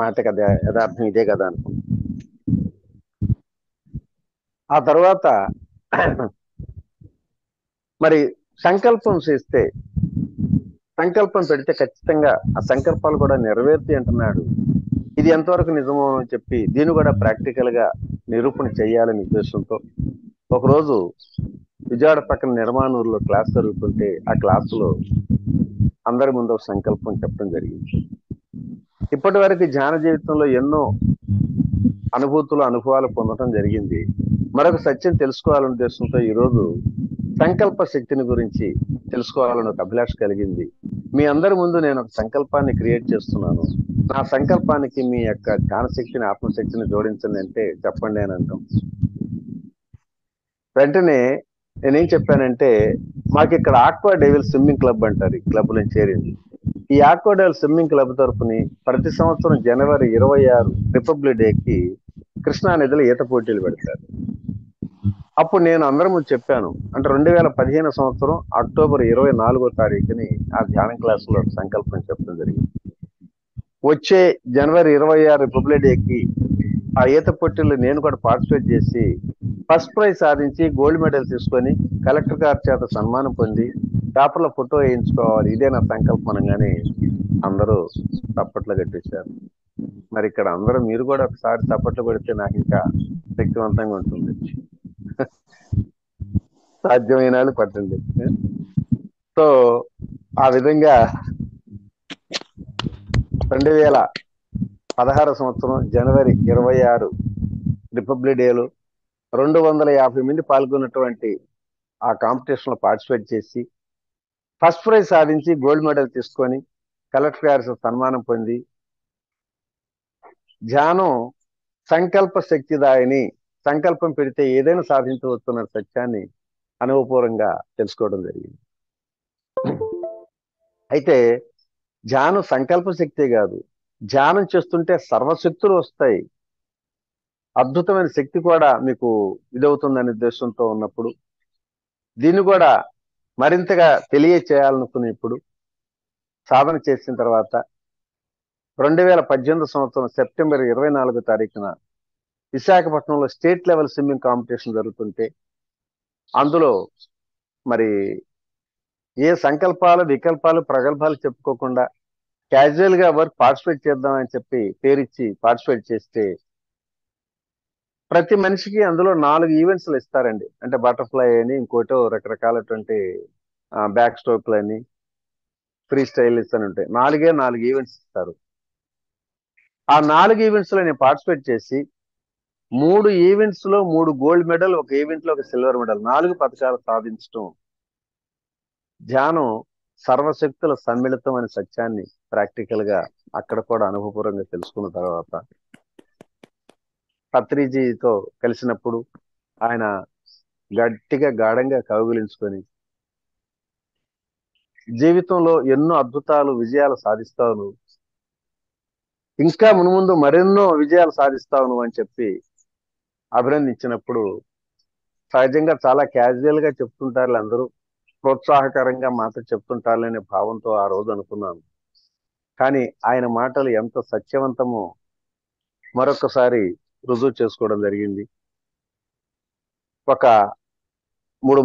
మాట కదా, యథార్థం ఇదే కదా అనుకున్నాం. ఆ తర్వాత మరి సంకల్పం చేస్తే, సంకల్పం పెడితే ఖచ్చితంగా ఆ సంకల్పాలు కూడా నెరవేరుతాయి అంటున్నాడు. ఇది ఎంతవరకు నిజమో అని చెప్పి దీన్ని కూడా ప్రాక్టికల్ గా నిరూపణ చేయాలనే ఉద్దేశంతో ఒకరోజు విజయవాడ పక్కన నిర్మాణూరులో క్లాస్ జరుగుతుంటే ఆ క్లాసులో అందరి ముందు ఒక సంకల్పం చెప్పడం జరిగింది. ఇప్పటి వరకు ధ్యాన జీవితంలో ఎన్నో అనుభవాలు పొందడం జరిగింది. మరొక సత్యం తెలుసుకోవాలనే ఉద్దేశంతో ఈరోజు సంకల్ప శక్తిని గురించి తెలుసుకోవాలని ఒక అభిలాష కలిగింది. మీ అందరి ముందు నేను ఒక సంకల్పాన్ని క్రియేట్ చేస్తున్నాను. నా సంకల్పానికి మీ యొక్క ధ్యాన శక్తిని, ఆత్మశక్తిని జోడించండి అంటే చెప్పండి అని అంటాం. వెంటనే నేనేం చెప్పానంటే, మాకు ఇక్కడ ఆక్వా డెవిల్ స్విమ్మింగ్ క్లబ్ అంటారు, ఈ క్లబ్ నుంచి చేరింది. ఈ ఆక్వా డెవిల్ స్విమ్మింగ్ క్లబ్ తరఫుని ప్రతి సంవత్సరం జనవరి 26 రిపబ్లిక్ డేకి కృష్ణానదిలో ఈత పోటీలు పెడతారు. అప్పుడు నేను అందరం చెప్పాను, అంటే 2015 సంవత్సరం అక్టోబర్ 24వ తారీఖుని ఆ ధ్యాన క్లాసులో సంకల్పం చెప్పడం జరిగింది. వచ్చే జనవరి 26 రిపబ్లిక్ డేకి ఆ ఈత పోటీల్లో నేను కూడా పార్టిసిపేట్ చేసి ఫస్ట్ ప్రైజ్ సాధించి గోల్డ్ మెడల్ తీసుకొని కలెక్టర్ గారి చేత సన్మానం పొంది పేపర్లో ఫోటో వేయించుకోవాలి, ఇదే నా సంకల్పం అనగానే అందరూ చప్పట్లు కట్టేశారు. మరి ఇక్కడ అందరూ మీరు కూడా ఒకసారి చప్పట్లు కొడితే నాకు ఇంకా శక్తివంతంగా ఉంటుంది. సాధ్యమైన వాళ్ళు పట్టండి. సో ఆ విధంగా 2016 సంవత్సరం జనవరి 26 రిపబ్లిక్ డేలో 250 మంది పాల్గొన్నటువంటి ఆ కాంపిటీషన్ లో పార్టిసిపేట్ చేసి ఫస్ట్ ప్రైజ్ సాధించి గోల్డ్ మెడల్ తీసుకొని కలెక్టర్ గారి సన్మానం పొంది ధ్యానం సంకల్ప శక్తిదాయని, సంకల్పం పెడితే ఏదైనా సాధించవచ్చున్న సత్యాన్ని అనుభవపూర్వంగా తెలుసుకోవడం జరిగింది. అయితే ధ్యానం సంకల్ప శక్తి కాదు, ధ్యానం చేస్తుంటే సర్వశక్తులు వస్తాయి, అద్భుతమైన శక్తి కూడా మీకు ఇదవుతుందనే ఉద్దేశంతో ఉన్నప్పుడు దీన్ని కూడా మరింతగా తెలియచేయాలనుకునేప్పుడు సాధన చేసిన తర్వాత 2018 సంవత్సరం సెప్టెంబర్ 24వ తారీఖున విశాఖపట్నంలో స్టేట్ లెవెల్ స్విమ్మింగ్ కాంపిటీషన్ జరుగుతుంటే అందులో మరి ఏ సంకల్పాలు, వికల్పాలు, ప్రగల్భాలు చెప్పుకోకుండా క్యాజువల్ గా వర్క్ పార్టిసిపేట్ చేద్దామని చెప్పి పేరిచ్చి పార్టిసిపేట్ చేస్తే ప్రతి మనిషికి అందులో 4 ఈవెంట్స్లు ఇస్తారండి. అంటే బటర్ఫ్లై అని, ఇంకోటో రకరకాలటువంటి బ్యాక్ స్ట్రోక్లు అని, ఫ్రీ స్టైల్స్ అని ఉంటాయి. 4 ఈవెంట్స్ ఇస్తారు. ఆ 4 ఈవెంట్స్ లో నేను పార్టిసిపేట్ చేసి 3 ఈవెంట్స్ లో 3 గోల్డ్ మెడల్, ఒక ఈవెంట్ లో ఒక సిల్వర్ మెడల్, 4 పథకాలు సాధించడం ధ్యానం సర్వశక్తుల సమ్మిళితం అనే సత్యాన్ని ప్రాక్టికల్ గా అక్కడ కూడా అనుభవపూర్వంగా తెలుసుకున్న తర్వాత పత్రిజీతో కలిసినప్పుడు ఆయన గట్టిగా గాఢంగా కౌగిలించుకొని జీవితంలో ఎన్నో అద్భుతాలు, విజయాలు సాధిస్తావు, ఇంకా మున్ముందు మరెన్నో విజయాలు సాధిస్తావు అని చెప్పి అభినందించినప్పుడు సహజంగా చాలా క్యాజువల్ గా చెప్తుంటారు అందరూ, ప్రోత్సాహకరంగా మాట చెప్తుంటారనే భావంతో ఆ రోజు అనుకున్నాను. కానీ ఆయన మాటలు ఎంత సత్యవంతమో మరొకసారి రుజువు చేసుకోవడం జరిగింది. ఒక 4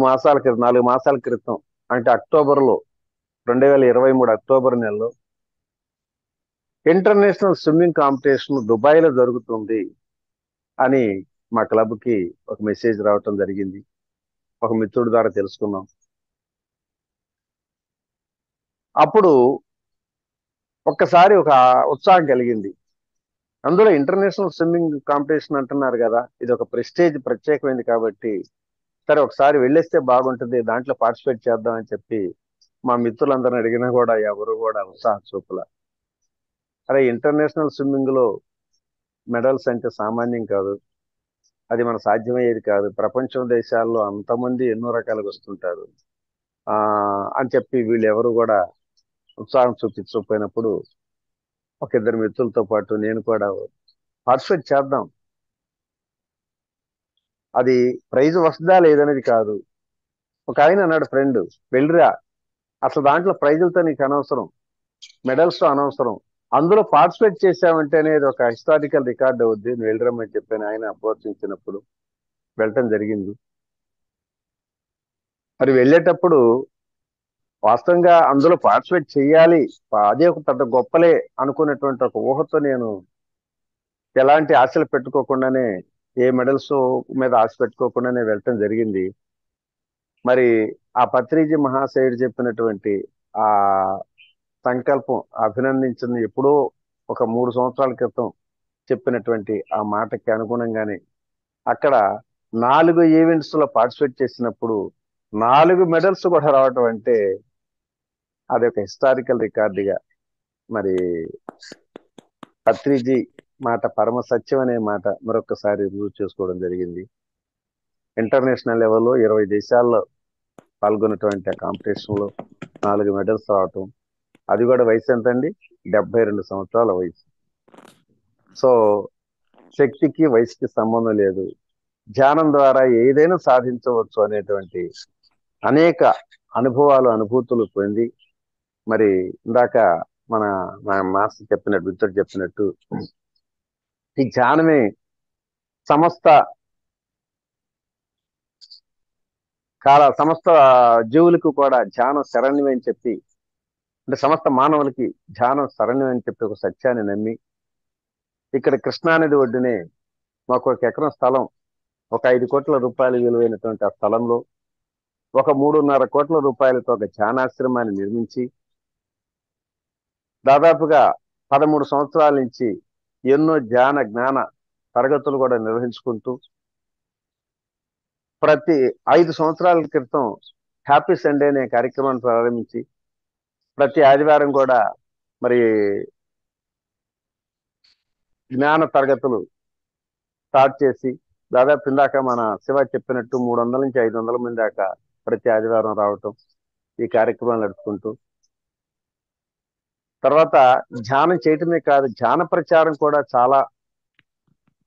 మాసాల క్రితం, అంటే అక్టోబర్లో 2023 అక్టోబర్ నెలలో ఇంటర్నేషనల్ స్విమ్మింగ్ కాంపిటీషన్ దుబాయ్లో జరుగుతుంది అని మా క్లబ్కి ఒక మెసేజ్ రావటం జరిగింది. ఒక మిత్రుడి ద్వారా తెలుసుకున్నాం. అప్పుడు ఒక్కసారి ఒక ఉత్సాహం కలిగింది. అందులో ఇంటర్నేషనల్ స్విమ్మింగ్ కాంపిటీషన్ అంటున్నారు కదా, ఇది ఒక ప్రెస్టేజ్ ప్రత్యేకమైంది కాబట్టి సరే ఒకసారి వెళ్ళేస్తే బాగుంటుంది, దాంట్లో పార్టిసిపేట్ చేద్దాం అని చెప్పి మా మిత్రులందరిని అడిగినా కూడా ఎవరు కూడా ఉత్సాహం చూపల. అరే, ఇంటర్నేషనల్ స్విమ్మింగ్ లో మెడల్స్ అంటే సామాన్యం కాదు, అది మన సాధ్యమయ్యేది కాదు, ప్రపంచం దేశాల్లో అంతమంది ఎన్నో రకాలుగా వస్తుంటారు అని చెప్పి వీళ్ళు ఎవరు కూడా ఉత్సాహం చూపించకపోయినప్పుడు ఒక ఇద్దరు మిత్రులతో పాటు నేను కూడా పార్టిసిపేట్ చేద్దాం, అది ప్రైజ్ వస్తుందా లేదనేది కాదు. ఒక ఆయన అన్నాడు, ఫ్రెండ్ వెళ్ళిరా, అసలు దాంట్లో ప్రైజులతో నీకు అనవసరం, మెడల్స్ తో అనవసరం, అందులో పార్టిసిపేట్ చేశామంటే అనేది ఒక హిస్టారికల్ రికార్డ్ అవుద్ది, నువ్వు వెళ్ళరమ్మని చెప్పాను. ఆయన ప్రోత్సహించినప్పుడు వెళ్ళటం జరిగింది. మరి వెళ్ళేటప్పుడు వాస్తవంగా అందులో పార్టిసిపేట్ చేయాలి, అదే ఒక పెద్ద గొప్పలే అనుకున్నటువంటి ఒక ఊహతో నేను ఎలాంటి ఆశలు పెట్టుకోకుండానే, ఏ మెడల్స్ మీద ఆశ పెట్టుకోకుండానే వెళ్ళటం జరిగింది. మరి ఆ పత్రిజీ మహాశయుడు చెప్పినటువంటి ఆ సంకల్పం, అభినందించింది ఎప్పుడో ఒక 3 సంవత్సరాల క్రితం చెప్పినటువంటి ఆ మాటకి అనుగుణంగానే అక్కడ 4 ఈవెంట్స్ లో పార్టిసిపేట్ చేసినప్పుడు 4 మెడల్స్ కూడా రావటం అంటే అది ఒక హిస్టారికల్ రికార్డుగా మరి పత్రిజీ మాట పరమ సత్యం అనే మాట మరొకసారి రుజువు చేసుకోవడం జరిగింది. ఇంటర్నేషనల్ లెవెల్లో 20 దేశాల్లో పాల్గొన్నటువంటి ఆ కాంపిటీషన్ లో 4 మెడల్స్ రావటం, అది కూడా వయసు ఎంత అండి, 72 సంవత్సరాల వయసు. సో శక్తికి వయసుకి సంబంధం లేదు, ధ్యానం ద్వారా ఏదైనా సాధించవచ్చు అనేటువంటి అనేక అనుభవాలు అనుభూతులు పొంది, మరి ఇందాక మన మాస్టర్ చెప్పినట్టు, మిత్రుడు చెప్పినట్టు, ఈ ధ్యానమే సమస్త జీవులకు కూడా ధ్యానం శరణ్యం అని చెప్పి, అంటే సమస్త మానవులకి ధ్యానం శరణ్యం అని చెప్పి ఒక సత్యాన్ని నమ్మి ఇక్కడ కృష్ణానది ఒడ్డునే మాకు 1 ఎకరం స్థలం, ఒక 5 కోట్ల రూపాయల విలువైనటువంటి ఆ స్థలంలో ఒక 3.5 కోట్ల రూపాయలతో ఒక ధ్యానాశ్రమాన్ని నిర్మించి దాదాపుగా 13 సంవత్సరాల నుంచి ఎన్నో ధ్యాన జ్ఞాన తరగతులు కూడా నిర్వహించుకుంటూ ప్రతి 5 సంవత్సరాల క్రితం హ్యాపీ సండే అనే కార్యక్రమాన్ని ప్రారంభించి ప్రతి ఆదివారం కూడా మరి జ్ఞాన తరగతులు స్టార్ట్ చేసి దాదాపు ఇందాక మన శివ చెప్పినట్టు 300 నుంచి 500 మంది దాకా ప్రతి ఆదివారం రావటం, ఈ కార్యక్రమాలు నడుపుకుంటూ తర్వాత ధ్యానం చేయటమే కాదు, ధ్యాన ప్రచారం కూడా చాలా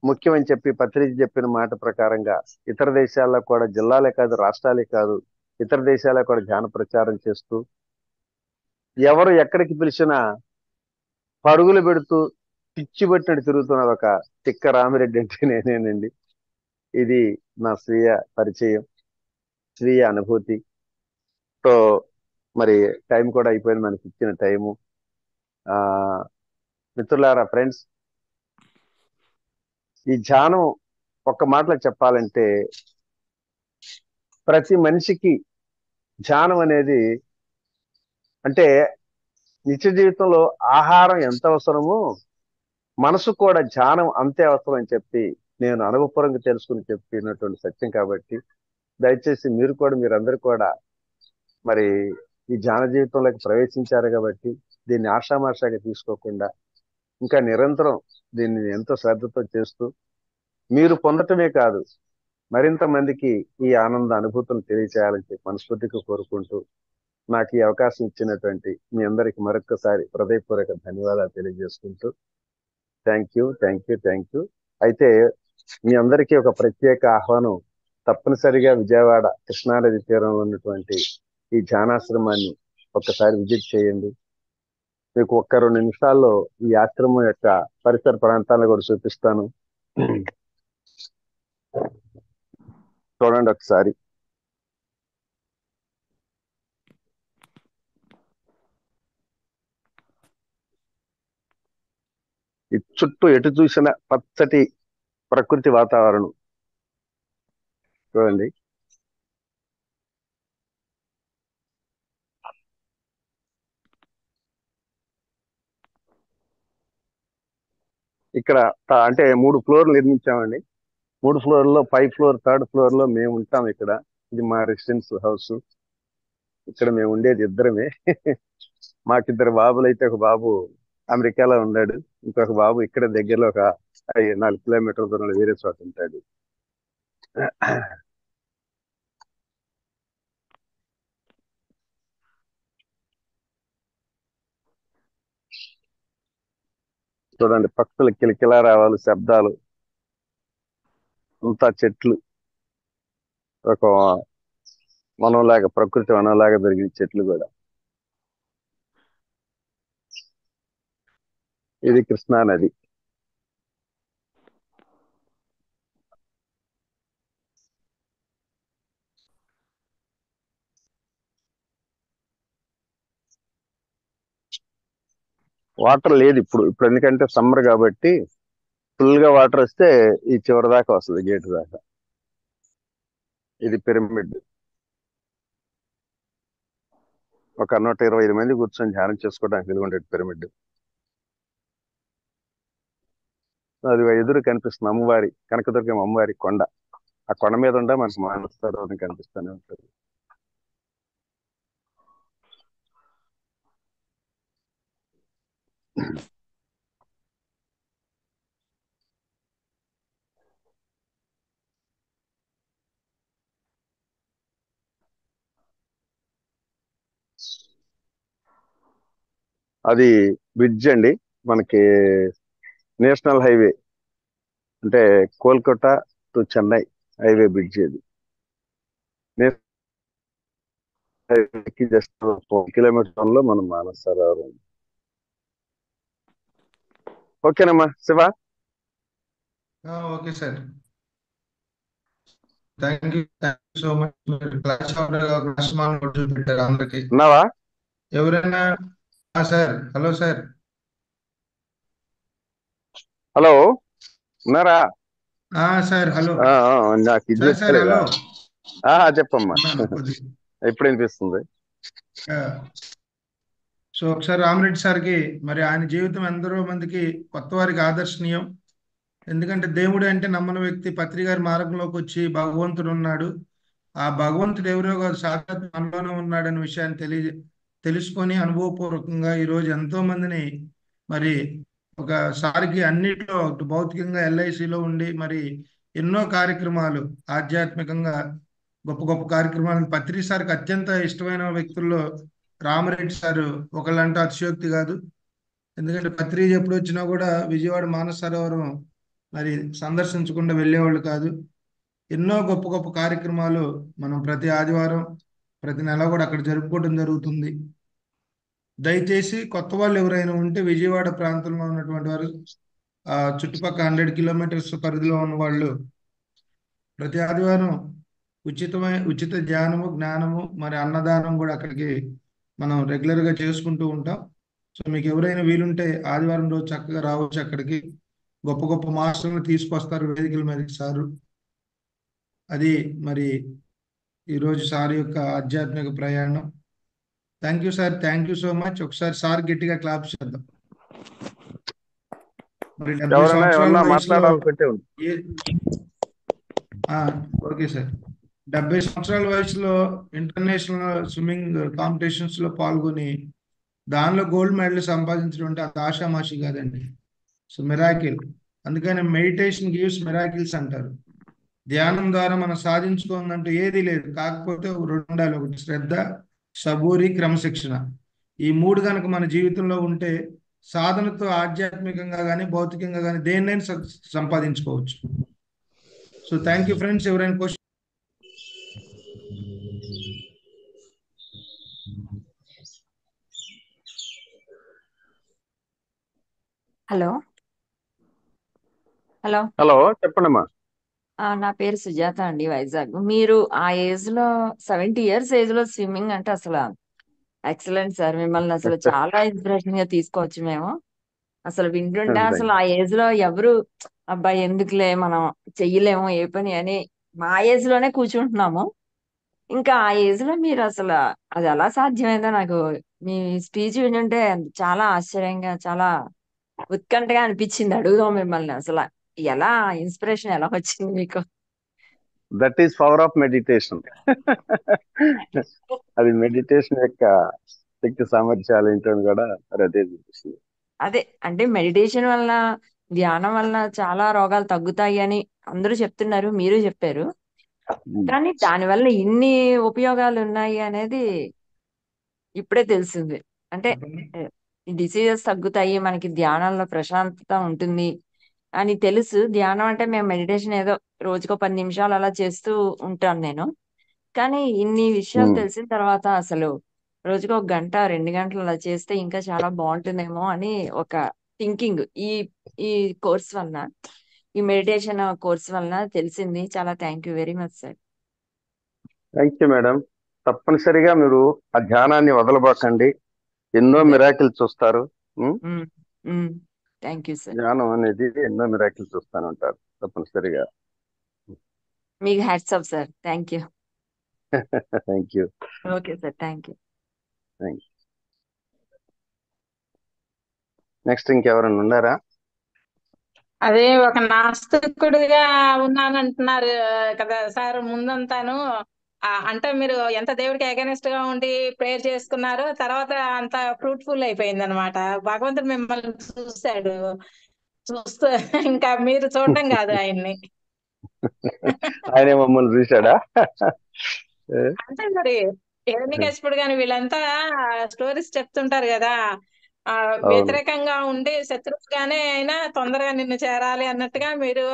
ముఖ్యమని చెప్పి పత్రిజీ చెప్పిన మాట ప్రకారంగా ఇతర దేశాల్లో కూడా, జిల్లాలే కాదు రాష్ట్రాలే కాదు ఇతర దేశాల్లో కూడా ధ్యాన ప్రచారం చేస్తూ ఎవరు ఎక్కడికి పిలిచినా పరుగులు పెడుతూ పిచ్చి పట్టినట్టు తిరుగుతున్నారు ఒక తిక్క రామిరెడ్డి అంటే నేనేనండి. ఇది నా స్వీయ పరిచయం, స్వీయ అనుభూతి. సో మరి టైం కూడా అయిపోయింది, మనకి ఇచ్చిన టైము. మిత్రులారా, ఫ్రెండ్స్, ఈ ధ్యానం ఒక్క మాటలో చెప్పాలంటే ప్రతి మనిషికి ధ్యానం అనేది, అంటే నిత్య జీవితంలో ఆహారం ఎంత అవసరమో మనసు కూడా ధ్యానం అంతే అవసరం అని చెప్పి నేను అనుభవపూర్వకంగా తెలుసుకుని చెప్పినటువంటి సత్యం. కాబట్టి దయచేసి మీరందరూ కూడా మరి ఈ ధ్యాన జీవితంలోకి ప్రవేశించారు కాబట్టి దీన్ని ఆషామాషాగా తీసుకోకుండా ఇంకా నిరంతరం దీన్ని ఎంతో శ్రద్ధతో చేస్తూ మీరు పొందటమే కాదు మరింత మందికి ఈ ఆనంద అనుభూతులను తెలియచేయాలని చెప్పి మనస్ఫూర్తిగా కోరుకుంటూ నాకు ఈ అవకాశం ఇచ్చినటువంటి మీ అందరికి మరొక్కసారి హృదయపూర్వక ధన్యవాదాలు తెలియజేసుకుంటూ థ్యాంక్ యూ. అయితే మీ అందరికీ ఒక ప్రత్యేక ఆహ్వానం, తప్పనిసరిగా విజయవాడ కృష్ణానది తీరంలో ఉన్నటువంటి ఈ ధ్యానాశ్రమాన్ని ఒక్కసారి విజిట్ చేయండి. మీకు ఒక్క 2 నిమిషాల్లో ఈ ఆశ్రమం యొక్క పరిసర ప్రాంతాలను కూడా చూపిస్తాను. చూడండి ఒకసారి. ఈ చుట్టూ ఎటు చూసిన పచ్చటి ప్రకృతి వాతావరణం చూడండి. ఇక్కడ అంటే 3 ఫ్లోర్లు నిర్మించామండి. 3 ఫ్లోర్లో 5 ఫ్లోర్ 3rd ఫ్లోర్ లో మేము ఉంటాం. ఇక్కడ ఇది మా రెసిడెన్స్ హౌస్. ఇక్కడ మేము ఉండేది ఇద్దరమే. మాకిద్దరు బాబులు అయితే, ఒక బాబు అమెరికాలో ఉన్నాడు, ఇంకొక బాబు ఇక్కడ దగ్గరలో ఒక 4 కిలోమీటర్ల దూరంలో వేరే చోట ఉంటాడు. చూడండి, పక్షులు కిలకిలా రావాలి శబ్దాలు, అంతా చెట్లు, ఒక వనంలాగా, ప్రకృతి వనంలాగా పెరిగిన చెట్లు కూడా. ఇది కృష్ణా నది. వాటర్ లేదు ఇప్పుడు ఎందుకంటే సమ్మర్ కాబట్టి ఫుల్ గా వాటర్ వస్తే ఈ చివరి దాకా వస్తుంది, గేట్ దాకా. ఇది పిరమిడ్. ఒక 125 మంది కూర్చొని ధ్యానం చేసుకోవడానికి వెలుగుండే పిరమిడ్. అది ఎదురు కనిపిస్తుంది అమ్మవారి, కనకదుర్గమ్మ అమ్మవారి కొండ. ఆ కొండ మీద ఉండే మనకు మానస సరోవరం కనిపిస్తూనే ఉంటుంది. అది బ్రిడ్జ్ అండి, మనకి నేషనల్ హైవే, అంటే Kolkata to Chennai highway bridge. అది హైవేకి జస్ట్ 1 కిలోమీటర్ లో మనం మానస సరోవరం. ఓకేనమ్మా Shiva. Okay sir, thank you so much. మీరు క్లాస్ చూపెట్టారు అందరికి. ఉన్నావా? ఎవరైనా సార్, హలో సార్. హలో, ఉన్నారా? Sir hello. నాకు ఇది సార్ చెప్పలేదా? హలో. చెప్పమ్మా. ఎప్పుడు వినిపిస్తుంది? సో ఒకసారి రామిరెడ్డి సార్కి, మరి ఆయన జీవితం ఎందరో మందికి కొత్త వారికి ఆదర్శనీయం. ఎందుకంటే దేవుడు అంటే నమ్మని వ్యక్తి పత్రి గారి మార్గంలోకి వచ్చి భగవంతుడు ఉన్నాడు, ఆ భగవంతుడు ఎవరో కాదు, సాక్షాత్ మనలోనే ఉన్నాడనే విషయాన్ని తెలుసుకొని అనుభవపూర్వకంగా ఈరోజు ఎంతో మందిని మరి ఒకసారికి అన్నిట్లో భౌతికంగా ఎల్ఐసిలో ఉండి మరి ఎన్నో కార్యక్రమాలు ఆధ్యాత్మికంగా గొప్ప గొప్ప కార్యక్రమాలను పత్రి సార్కి అత్యంత ఇష్టమైన వ్యక్తుల్లో రామిరెడ్డి సారు ఒకళ్ళంటే అతిశయోక్తి కాదు. ఎందుకంటే పత్రి ఎప్పుడు వచ్చినా కూడా విజయవాడ మానస సరోవరం మరి సందర్శించకుండా వెళ్ళేవాళ్ళు కాదు. ఎన్నో గొప్ప గొప్ప కార్యక్రమాలు మనం ప్రతి ఆదివారం, ప్రతి నెల కూడా అక్కడ జరుపుకోవడం జరుగుతుంది. దయచేసి కొత్త వాళ్ళు ఎవరైనా ఉంటే విజయవాడ ప్రాంతంలో ఉన్నటువంటి వారు, చుట్టుపక్కల 100 కిలోమీటర్స్ పరిధిలో ఉన్న వాళ్ళు ప్రతి ఆదివారం ఉచిత ధ్యానము, జ్ఞానము, మరి అన్నదానం కూడా అక్కడికి మనం రెగ్యులర్గా చేసుకుంటూ ఉంటాం. సో మీకు ఎవరైనా వీలుంటే ఆదివారం రోజు చక్కగా రావచ్చు అక్కడికి. గొప్ప గొప్ప మాస్టర్లు తీసుకొస్తారు వేదికల మీదకి సారు. అది మరి ఈరోజు సార్ యొక్క ఆధ్యాత్మిక ప్రయాణం. Thank you sir, thank you so much. ఒకసారి సార్ గట్టిగా క్లాప్ చేద్దాం. మరి 70 సంవత్సరాల వయసులో ఓకే సార్, 70 సంవత్సరాల వయసులో ఇంటర్నేషనల్ స్విమ్మింగ్ కాంపిటీషన్స్ లో పాల్గొని దానిలో గోల్డ్ మెడల్ సంపాదించడం అంటే అంత ఆషామాషి కాదండి. So miracle. అందుకని మెడిటేషన్ గివ్స్ మిరాకిల్స్ అంటారు. ధ్యానం ద్వారా మనం సాధించుకోవాలంటే ఏది లేదు, కాకపోతే 2 ఉండాలి. ఒకటి శ్రద్ధ, సబూరి, క్రమశిక్షణ. ఈ 3 కనుక మన జీవితంలో ఉంటే సాధనతో ఆధ్యాత్మికంగా కానీ భౌతికంగా కానీ దేన్నైనా సంపాదించుకోవచ్చు. So thank you friends. ఎవరైనా క్వశ్చన్? హలో హలో హలో, చెప్పండమ్మా. నా పేరు సుజాత అండి, వైజాగ్. మీరు ఆ ఏజ్ లో 70 years ఏజ్ లో స్విమ్మింగ్ అంటే అసలు ఎక్సలెంట్ సార్. మిమ్మల్ని అసలు చాలా ఇన్స్పిరేషన్ గా తీసుకోవచ్చు మేము. అసలు వింటుంటే అసలు ఆ ఏజ్ లో ఎవరు అబ్బాయి ఎందుకులే మనం చెయ్యలేము ఏ పని అని మా ఏజ్ లోనే కూర్చుంటున్నాము. ఇంకా ఆ ఏజ్ లో మీరు అసలు అది ఎలా సాధ్యమైందో నాకు మీ స్పీచ్ వింటుంటే చాలా ఆశ్చర్యంగా, చాలా ఉత్కంఠగా అనిపించింది. అడుగుదాం మిమ్మల్ని అసలు ఎలా ఇన్స్పిరేషన్ ఎలా వచ్చింది మీకు? That is power of meditation. అది మెడిటేషన్ యొక్క శక్తి సామర్థ్యాలు ఏంటో కూడా మరి అదే చూపిస్తుంది. అదే అంటే మెడిటేషన్ వల్ల, ధ్యానం వల్ల చాలా రోగాలు తగ్గుతాయి అని అందరూ చెప్తున్నారు, మీరు చెప్పారు. కానీ దానివల్ల ఇన్ని ఉపయోగాలు ఉన్నాయి అనేది ఇప్పుడే తెలిసింది. అంటే డిసీజెస్ తగ్గుతాయి, మనకి ధ్యానంలో ప్రశాంతత ఉంటుంది అని తెలుసు. ధ్యానం అంటే మేము మెడిటేషన్ ఏదో రోజుకో 10 నిమిషాలు అలా చేస్తూ ఉంటాను నేను. కానీ ఇన్ని విషయాలు తెలిసిన తర్వాత అసలు రోజుకో 1 గంట 2 గంటలు అలా చేస్తే ఇంకా చాలా బాగుంటుందేమో అని ఒక థింకింగ్ ఈ కోర్స్ వలన, ఈ మెడిటేషన్ కోర్స్ వలన తెలిసింది. చాలా thank you very much sir. Thank you madam. తప్పనిసరిగా మీరు ఆ ధ్యానాన్ని వదలబాకండి. ఎన్నో మిరాకిల్ చూస్తారు. Thank you sir. ధ్యానం అనేది ఎన్నో మిరాకిల్ చూస్తాను ఉంటారు తప్పనిసరిగా. మీకు hats off sir. Thank you. Thank you. Okay sir, thank you. Next ఇంకెవరైనా ఉన్నారా? అదే ఒక నాస్తికుడిగా ఉన్నానంటున్నారు కదా సార్. ముందంతాను అంటే మీరు ఎంత దేవుడికి అగైనెస్ట్ గా ఉండి ప్రేయర్ చేసుకున్నారో తర్వాత అంత ఫ్రూట్ఫుల్ అయిపోయింది అనమాట. భగవంతుడు మిమ్మల్ని చూశాడు. చూస్తూ ఇంకా మీరు చూడటం కాదు ఆయన్ని. ఆయన మమ్మల్ని చూశాడా? అంటే మరి హిరణ్యకశిపుడు గాని వీళ్ళంతా స్టోరీస్ చెప్తుంటారు కదా, వ్యతిరేకంగా ఉండి శత్రువుగానే అయినా తొందరగా నిన్ను చేరాలి అన్నట్టుగా మీరు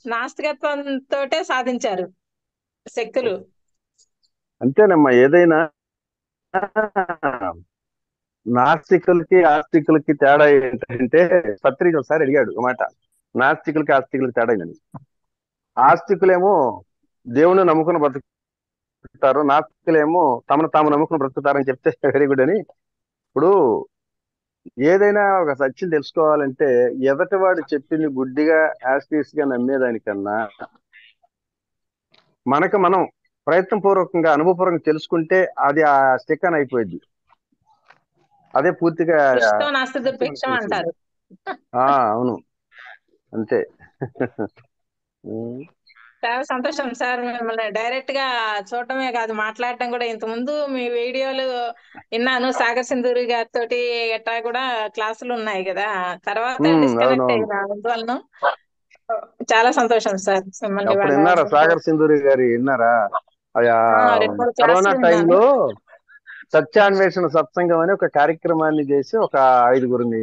నాస్తికత్వంతో సాధించారు శక్తులు. అంతేనమ్మా. ఏదైనా నాస్తికులకి ఆస్తికులకి తేడా ఏంటంటే, పత్రిక ఒకసారి అడిగాడు ఒక మాట, నాస్తికులకి ఆస్తికులకి తేడా ఏంటని. ఆస్తికులేమో దేవుని నమ్ముకుని బ్రతుకుతారు, నాస్తికులేమో తమను తాము నమ్ముకుని బ్రతుకుతారని చెప్తే వెరీ గుడ్ అని. ఇప్పుడు ఏదైనా ఒక సత్యం తెలుసుకోవాలంటే ఎదటివాడు చెప్పింది గుడ్డిగా యాస్టీస్ గా నమ్మేదానికన్నా మనకు మనం ప్రయత్నపూర్వకంగా అనుభవపూర్వకంగా తెలుసుకుంటే అది ఆ స్టిక్ అని అయిపోయింది. అదే పూర్తిగా అంటారు. అవును, అంతే. చాలా సంతోషం సార్. మిమ్మల్ని డైరెక్ట్ గా చూడటమే కాదు, మాట్లాడటం కూడా. ఇంత ముందు మీ వీడియోలు విన్నాను, సాగర్ సింధూరి గారితో గట్రా కూడా క్లాసులు ఉన్నాయి కదా, తర్వాత డిస్కనెక్ట్ అయినా అందువలన. చాలా సంతోషం సార్ మిమ్మల్ని. విన్నారా సాగర్ సింధూరి గారి? విన్నారా? కరోనా టైంలో సత్యాన్వేషణ సత్సంగం అని ఒక కార్యక్రమాన్ని చేసి ఒక 5గురిని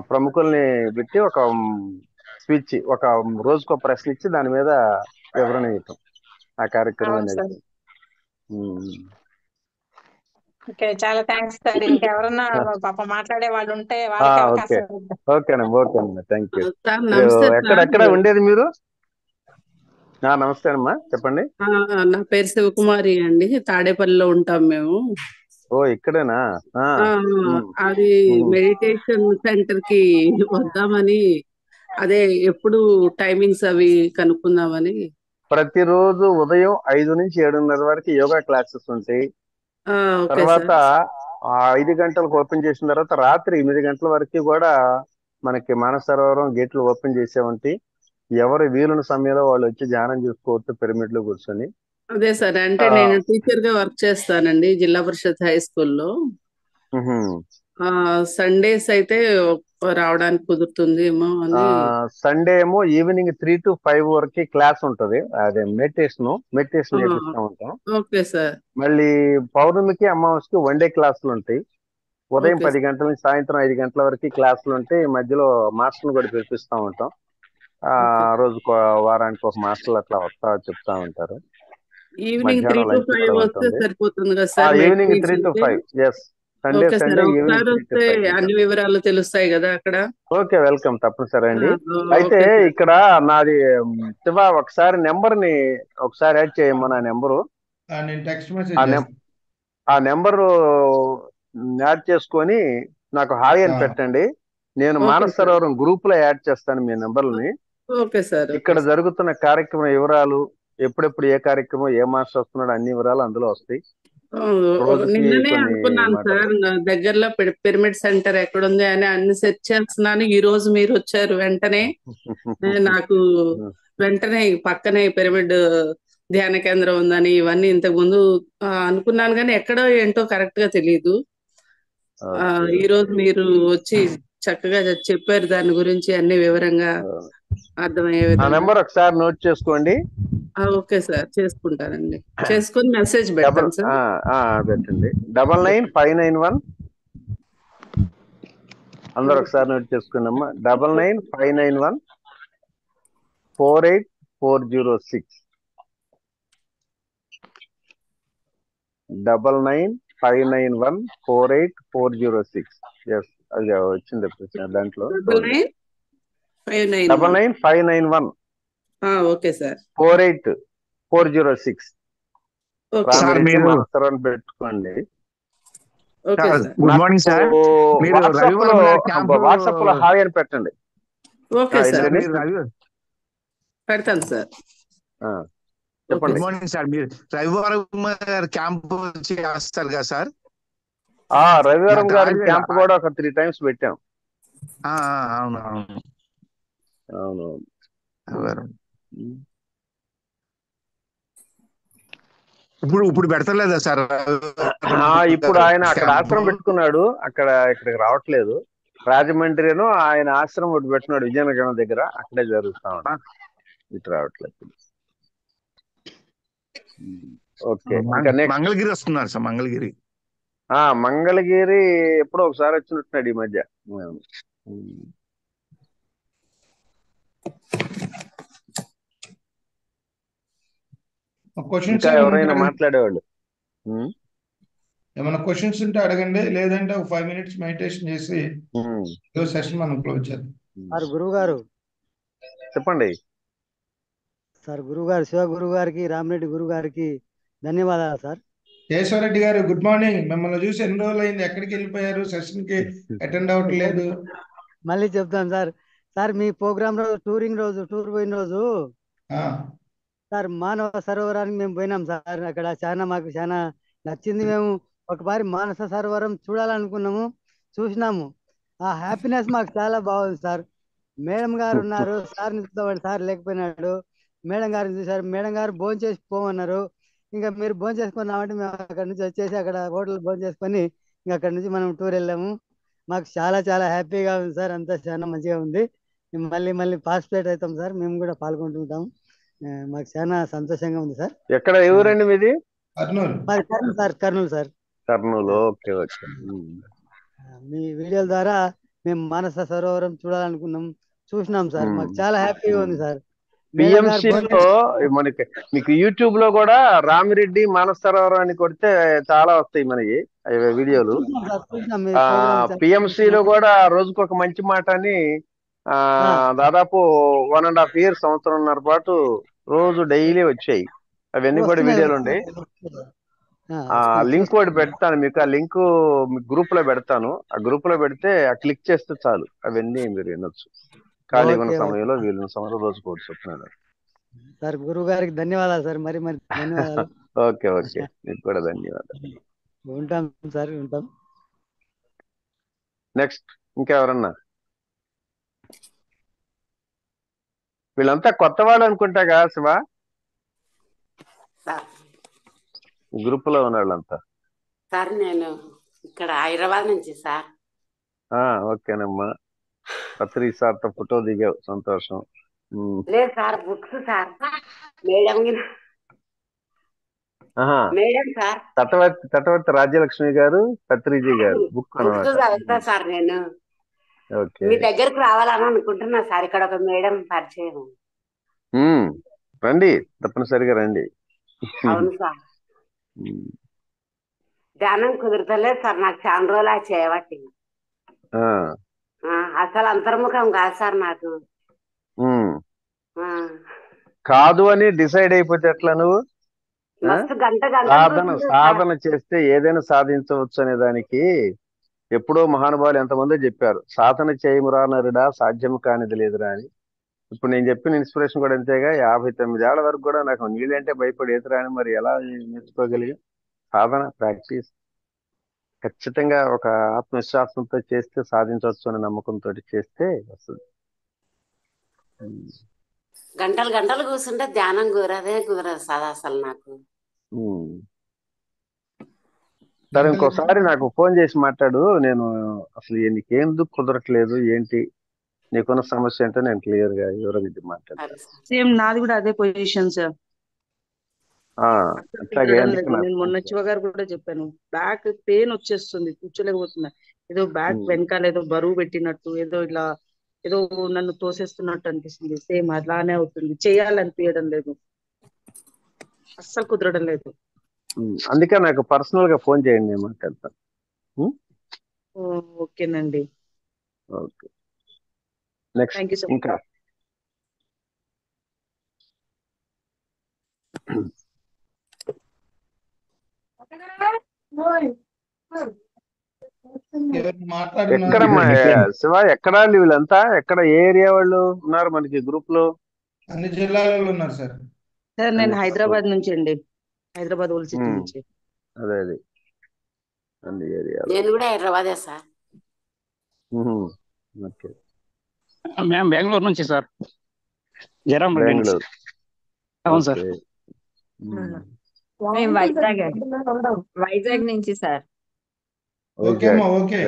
ప్రముఖుల్ని పెట్టి ఒక స్పీచ్, ఒక రోజుకో ప్రశ్న ఇచ్చి దాని మీద వివరణ ఇవ్వటం ఆ కార్యక్రమం. చాలా థ్యాంక్స్ సార్. ఇంకెవరన్నా పాప మాట్లాడే వాళ్ళు ఉంటే వాళ్ళకి అవకాశం. ఓకేనమ్మా, థ్యాంక్ యూ. ఎక్కడ ఉండేది మీరు? నమస్తే అమ్మా, చెప్పండి. నా పేరు శివకుమారి అండి, తాడేపల్లిలో ఉంటాం మేము. ఓ, ఇక్కడేనా? అది మెడిటేషన్ సెంటర్ కి వద్దామని, అదే ఎప్పుడు టైమింగ్స్ అవి కనుక్కుందామని. ప్రతిరోజు ఉదయం 5 నుంచి 7:30 వరకు యోగా క్లాసెస్ ఉంటాయి. తర్వాత 5 గంటలకు ఓపెన్ చేసిన తర్వాత రాత్రి 8 గంటల వరకు కూడా మనకి మానస సరోవరం గేట్లు ఓపెన్ చేసే ఉంటాయి. ఎవరు వీలున్న సమయంలో వాళ్ళు వచ్చి ధ్యానం చేసుకోవచ్చు పిరమిడ్ లో కూర్చొని. అదే సార్, అంటే నేను టీచర్ గా వర్క్ చేస్తానండి జిల్లా పరిషత్ హై స్కూల్లో. సండేస్ అయితే రావడానికి కుదురుతుంది ఏమో అని. సండే ఏమో ఈవినింగ్ 3 to 5 వరకు క్లాస్ ఉంటది. అదే మెడిటేషన్ నేర్పిస్తూ ఉంటాం. Okay sir. మళ్ళీ పౌర్ణమికి అమావాస్యకి 1 day క్లాసులు ఉంటాయి. ఉదయం 10 గంటల నుంచి సాయంత్రం 5 గంటల వరకు క్లాసులు ఉంటాయి. మధ్యలో మాస్టర్ని కూడా పిలిపిస్తూ ఉంటాం. రోజుకో వారానికి ఒక మాస్టర్లు అట్లా వస్తా చెప్తా ఉంటారు. ఈవినింగ్ 3 to 5 వస్తే సరిపోతుంది కదా sir? Evening 3 to 5. Yes, Sunday okay sir, Sunday evening ఒకసారి 3 to వస్తే 5 అన్ని వివరాలు తెలుస్తాయి కదా అక్కడ. ఓకే, వెల్కమ్, తప్పనిసరి అండి. అయితే ఓకే సార్. ఇక్కడ నాది శివ, ఒకసారి నెంబర్ ని ఒకసారి యాడ్ చేయమ్మా. నా నెంబరు నేను టెక్స్ట్ ఆ మెసేజ్ నెం చేస్తాను. ఆ నెంబరు యాడ్ చేసుకొని నాకు హాయ్ అని పెట్టండి. నేను ఓకే మానస సార్. సరోవరం గ్రూప్ లో యాడ్ చేస్తాను మీ నెంబర్ని. Okay sir. ఇక్కడ జరుగుతున్న కార్యక్రమం వివరాలు, ఎప్పుడెప్పుడు ఏ కార్యక్రమం, ఏ మాస్టర్ వస్తున్నాడు, అన్ని వివరాలు అందులో వస్తాయి. రోజుకి నిన్ననే కొన్ని అనుకున్నాను మాటలు. సార్, నా దగ్గరలో పిరమిడ్ సెంటర్ ఎక్కడుంది అని అన్ని సెర్చ్ చేస్తున్నాను. ఈ రోజు మీరు వచ్చారు వెంటనే. నాకు వెంటనే పక్కనే పిరమిడ్ ధ్యాన కేంద్రం ఉందని ఇవన్నీ ఇంతకు ముందు అనుకున్నాను, కానీ ఎక్కడో ఏంటో కరెక్ట్ గా తెలియదు. ఈ రోజు మీరు వచ్చి చక్కగా చెప్పారు దాని గురించి అన్ని వివరంగా అర్థమయ్యే ఆ విధంగా. నెంబర్ ఒకసారి నోట్ చేసుకోండి. ఓకే సార్, చేసుకుంటానండి. చేసుకొని మెసేజ్ పెడతాను సార్. పెట్టండి. 99591 అందరు ఒకసారి నోట్ చేసుకున్నామ్మా. 99591 48406 99591 48406. ఎస్, అది వచ్చింది దాంట్లో. 99591 ఓకే సార్. 48406 రామిరెడ్డి మానసరావు పెట్టుకోండి. Okay sir. Good morning sir. మీరు వాట్సాప్ లో హాయ్ అని పెట్టండి. ఓకే సార్, పెడతాను సార్. చెప్పండి. Good morning sir. మీరు రవివారం క్యాంప్ చేస్తారు కదా సార్? రవివారం గారి క్యాంప్ కూడా ఒక 3 times పెట్టాం. అవును అవును అవును. ఇప్పుడు పెడతలేదా సార్? ఇప్పుడు ఆయన అక్కడ ఆశ్రమం పెట్టుకున్నాడు, ఇక్కడికి రావట్లేదు. రాజమండ్రిను ఆయన ఆశ్రమం ఒకటి పెట్టుకున్నాడు విజయనగరం దగ్గర, అక్కడే జరుగుతా ఉన్నాడు. ఇటు రావట్లేదు. ఓకే, మంగళగిరి వస్తున్నారు సార్. మంగళగిరి ఎప్పుడో ఒకసారి వచ్చినట్టున్నాడు ఈ మధ్య. క్వశ్చన్స్ ఎవరైనా మాట్లాడేవాళ్ళు ఏమైనా క్వశ్చన్స్ ఉంటే అడగండి, లేదంటే ఒక 5 minutes మెడిటేషన్ చేసి సెషన్ మనం క్లోజ్ చేద్దాం. సార్ గురువు గారు చెప్పండి. సార్ గురువు గారు, శివ గురువు గారికి, రామిరెడ్డి గురువు గారికి ధన్యవాదాలు సార్. కేశవరెడ్డి గారు గుడ్ మార్నింగ్. మిమ్మల్ని చూసి ఎన్ని రోజులు అయింది, ఎక్కడికి వెళ్ళిపోయారు? సెషన్ కి అటెండ్ అవ్వట్లేదు. మళ్ళీ చెప్తాను సార్. సార్ మీ ప్రోగ్రామ్ రోజు టూర్ పోయిన రోజు సార్ మానవ సరోవరానికి మేము పోయినాం సార్. అక్కడ మాకు చాలా నచ్చింది. మేము ఒకసారి మానస సరోవరం చూడాలనుకున్నాము, చూసినాము. ఆ హ్యాపీనెస్ మాకు చాలా బాగుంది సార్. మేడం గారు ఉన్నారు, సార్ని చూద్దామంటే సార్ లేకపోయినాడు. మేడం గారిని చూసారు, మేడం గారు భోజనం చేసి పోమన్నారు. ఇంకా మీరు భోజనం చేసుకున్నామంటే మేము అక్కడ నుంచి వచ్చేసి అక్కడ హోటల్ భోజనం చేసుకొని ఇంకా అక్కడ నుంచి మనం టూర్ వెళ్ళాము. మాకు చాలా చాలా హ్యాపీగా ఉంది సార్. అంతా చాలా మంచిగా ఉంది. మళ్ళీ పార్టిసిపేట్ అవుతాం సార్, మేము కూడా పాల్గొంటుంటాం. మాకు చాలా సంతోషంగా ఉంది సార్. ఎక్కడ ఎవరండి మీది? Kurnool sir. Kurnool sir. Kurnool. Okay okay. మీ వీడియోల ద్వారా మేము మానస సరోవరం చూడాలనుకున్నాం, చూసినాం సార్. మాకు చాలా హ్యాపీగా ఉంది సార్. పిఎంసిలో మనకి మీకు యూట్యూబ్ లో కూడా రామిరెడ్డి మానస సరోవరం అని కొడితే చాలా వస్తాయి మనకి వీడియోలు. పిఎంసిలో కూడా రోజుకొక మంచి మాట అని దాదాపు 1.5 years, సంవత్సరంన్నర పాటు రోజు డైలీ వచ్చాయి. అవన్నీ కూడా వీడియోలు ఉండే. లింక్ ఒకటి పెడతాను మీకు. ఆ లింక్ గ్రూప్ లో పెడతాను. ఆ గ్రూప్ లో పెడితే క్లిక్ చేస్తే చాలు, అవన్నీ మీరు వినొచ్చు. ఖాళీ ఉన్న సమయంలో, వీలున్న సమయంలో రోజుకు ఒకటి చెప్తున్నాను సార్. గురువు గారికి ధన్యవాదాలు సార్. మరి ధన్యవాదాలు. ఓకే ఓకే, మీకు కూడా ధన్యవాదాలు. ఉంటాం సార్, ఉంటాం. నెక్స్ట్ ఇంకెవరన్నా? వీళ్ళంతా కొత్త వాళ్ళు అనుకుంటా కదా శివ, గ్రూప్ లో ఉన్న వాళ్ళంతా? సార్ నేను ఇక్కడ హైదరాబాద్ నుంచి సార్. ఓకేనమ్మా. పత్రి సార్తో ఫోటో దిగావు, సంతోషం. లేదు sir, books sir. Madam sir, Tatavarthi Rajyalakshmi గారు, పత్రిజీ గారు బుక్ చదువుతా సార్. నేను మీ దగ్గరకు రావాలని అనుకుంటున్నా సార్. ఇక్కడ ఒక మేడం పరిచయం. రండి, తప్పనిసరిగా రండి. అవును సార్. ధ్యానం కుదురుతలేదు సార్, నాకు చాలా రోజులు చేయబట్టి. ఆ, అసలు అంతర్ముఖం కాదు సార్ నాకు. ఉమ్. ఆ, కాదు అని డిసైడ్ అయిపోతే ఎట్లా నువ్వు? మస్తు గంట గంటలు సాధన కూర్చుంటా సార్. సాధన చేస్తే ఏదైనా సాధించవచ్చు అనే దానికి ఎప్పుడో మహానుభావులు ఎంతమందో చెప్పారు. సాధన చేయమురా నరుడా, సాధ్యం కానిది లేదురా అని. ఇప్పుడు నేను చెప్పిన ఇన్స్పిరేషన్ కూడా అంతేగా. 59 ఏళ్ల వరకు కూడా నాకు నీళ్ళంటే భయపడి ఈతరా అని మరి ఎలా నేర్చుకోగలిగా? సాధన, ప్రాక్టీస్ ఖచ్చితంగా ఒక ఆత్మవిశ్వాసంతో చేస్తే సాధించవచ్చు అనే నమ్మకంతో చేస్తే వస్తుంది. గంటలు గంటలు కూర్చుంటే ధ్యానం కుదరదు సార్ అసలు నాకు. సరే, ఇంకోసారి నాకు ఫోన్ చేసి మాట్లాడు. నేను అసలు నీకేందుకు కుదరట్లేదు, ఏంటి నీకున్న సమస్య అంటే నేను క్లియర్ గా వివరంగా మాట్లాడతాను. సేమ్ నాది కూడా అదే పొజిషన్ సార్. అట్లాగే నేను మొన్న శివ గారు కూడా చెప్పాను, బ్యాక్ పెయిన్ వచ్చేస్తుంది, కూర్చోలేకపోతున్నా. ఏదో బ్యాక్ వెనకాల ఏదో బరువు పెట్టినట్టు, ఏదో ఇలా ఏదో నన్ను తోసేస్తున్నట్టు అనిపిస్తుంది. సేమ్ అలానే అవుతుంది, చేయాలనిపించడం లేదు, అస్సలు కుదరడం లేదు. అందుకే నాకు పర్సనల్ గా ఫోన్ చేయండి, నేను మాట్లాడతాను. ఓకేనండి. ఓకే, నెక్స్ట్ ఇంకా ఎక్కడ శివ, ఎక్కడ వీళ్ళంతా ఎక్కడ ఏరియా వాళ్ళు ఉన్నారు మనకి గ్రూప్ లో? అన్ని జిల్లాలలో ఉన్నారు సార్. సార్ నేను హైదరాబాద్ నుంచి అండి, హైదరాబాద్ ఓల్డ్ సిటీ నుంచి. అదే అన్ని ఏరియా. నేను కూడా హైదరాబాదే సార్. ఓకే, మేము బెంగళూరు నుంచి సార్, జయరాం రెడ్డి నుంచి. బెంగళూరు. అవును సార్. మేము వైజాగ్ నుంచి సార్. ఓకే అమ్మా, ఓకే.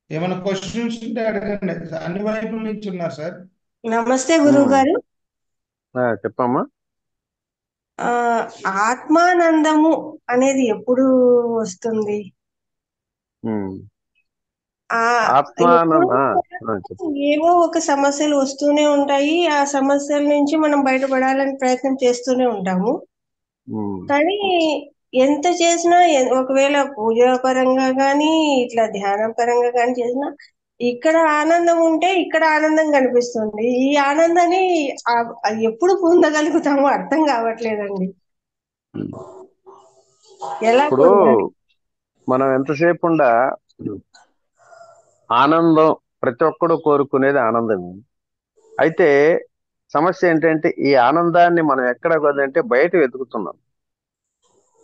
ఏమైనా క్వశ్చన్స్ ఉంటే అడగండి, అన్ని వైపుల నుంచి ఉన్నారు సార్. నమస్తే గురువు గారు. చెప్పమ్మా. ఆత్మానందము అనేది ఎప్పుడు వస్తుంది? ఏవో ఒక సమస్యలు వస్తూనే ఉంటాయి, ఆ సమస్యల నుంచి మనం బయటపడాలని ప్రయత్నం చేస్తూనే ఉంటాము. కానీ ఎంత చేసినా, ఒకవేళ పూజా పరంగా కానీ ఇట్లా ధ్యానం పరంగా కానీ చేసినా, ఇక్కడ ఆనందం ఉంటే ఇక్కడ ఆనందం కనిపిస్తుంది. ఈ ఆనందాన్ని ఎప్పుడు పొందగలుగుతామో అర్థం కావట్లేదండి. ఎలా ఇప్పుడు మనం ఎంతసేపు ఆనందం, ప్రతి ఒక్కడు కోరుకునేది ఆనందమే. అయితే సమస్య ఏంటంటే ఈ ఆనందాన్ని మనం ఎక్కడ కదంటే బయట వెతుకుతున్నాం.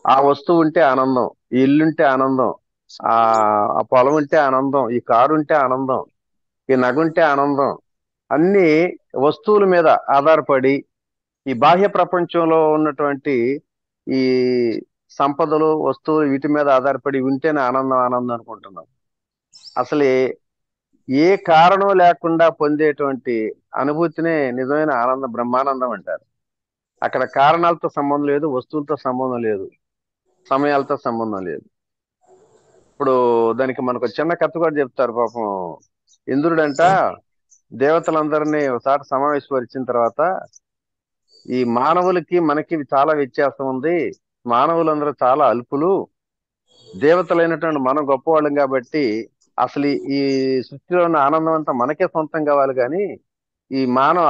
ఆ వస్తువు ఉంటే ఆనందం, ఈ ఇల్లుంటే ఆనందం, ఆ పొలం ఉంటే ఆనందం, ఈ కారు ఉంటే ఆనందం, ఈ నగుంటే ఆనందం. అన్ని వస్తువుల మీద ఆధారపడి ఈ బాహ్య ప్రపంచంలో ఉన్నటువంటి ఈ సంపదలు, వస్తువులు వీటి మీద ఆధారపడి ఉంటేనే ఆనందం ఆనందం అనుకుంటున్నాం. అసలు ఏ కారణం లేకుండా పొందేటువంటి అనుభూతినే నిజమైన ఆనందం, బ్రహ్మానందం అంటారు. అక్కడ కారణాలతో సంబంధం లేదు, వస్తువులతో సంబంధం లేదు, సమయాలతో సంబంధం లేదు. ఇప్పుడు దానికి మనకు చిన్న కథ కూడా చెప్తారు. పాపం ఇంద్రుడంట దేవతలందరినీ ఒకసారి సమావేశపరిచిన తర్వాత, ఈ మానవులకి మనకి చాలా వ్యత్యాసం ఉంది, మానవులందరూ చాలా అల్పులు, దేవతలైనటువంటి మనం గొప్పవాళ్ళం కాబట్టి అసలు ఈ సృష్టిలో ఉన్న ఆనందం అంతా మనకే సొంతం కావాలి, కానీ ఈ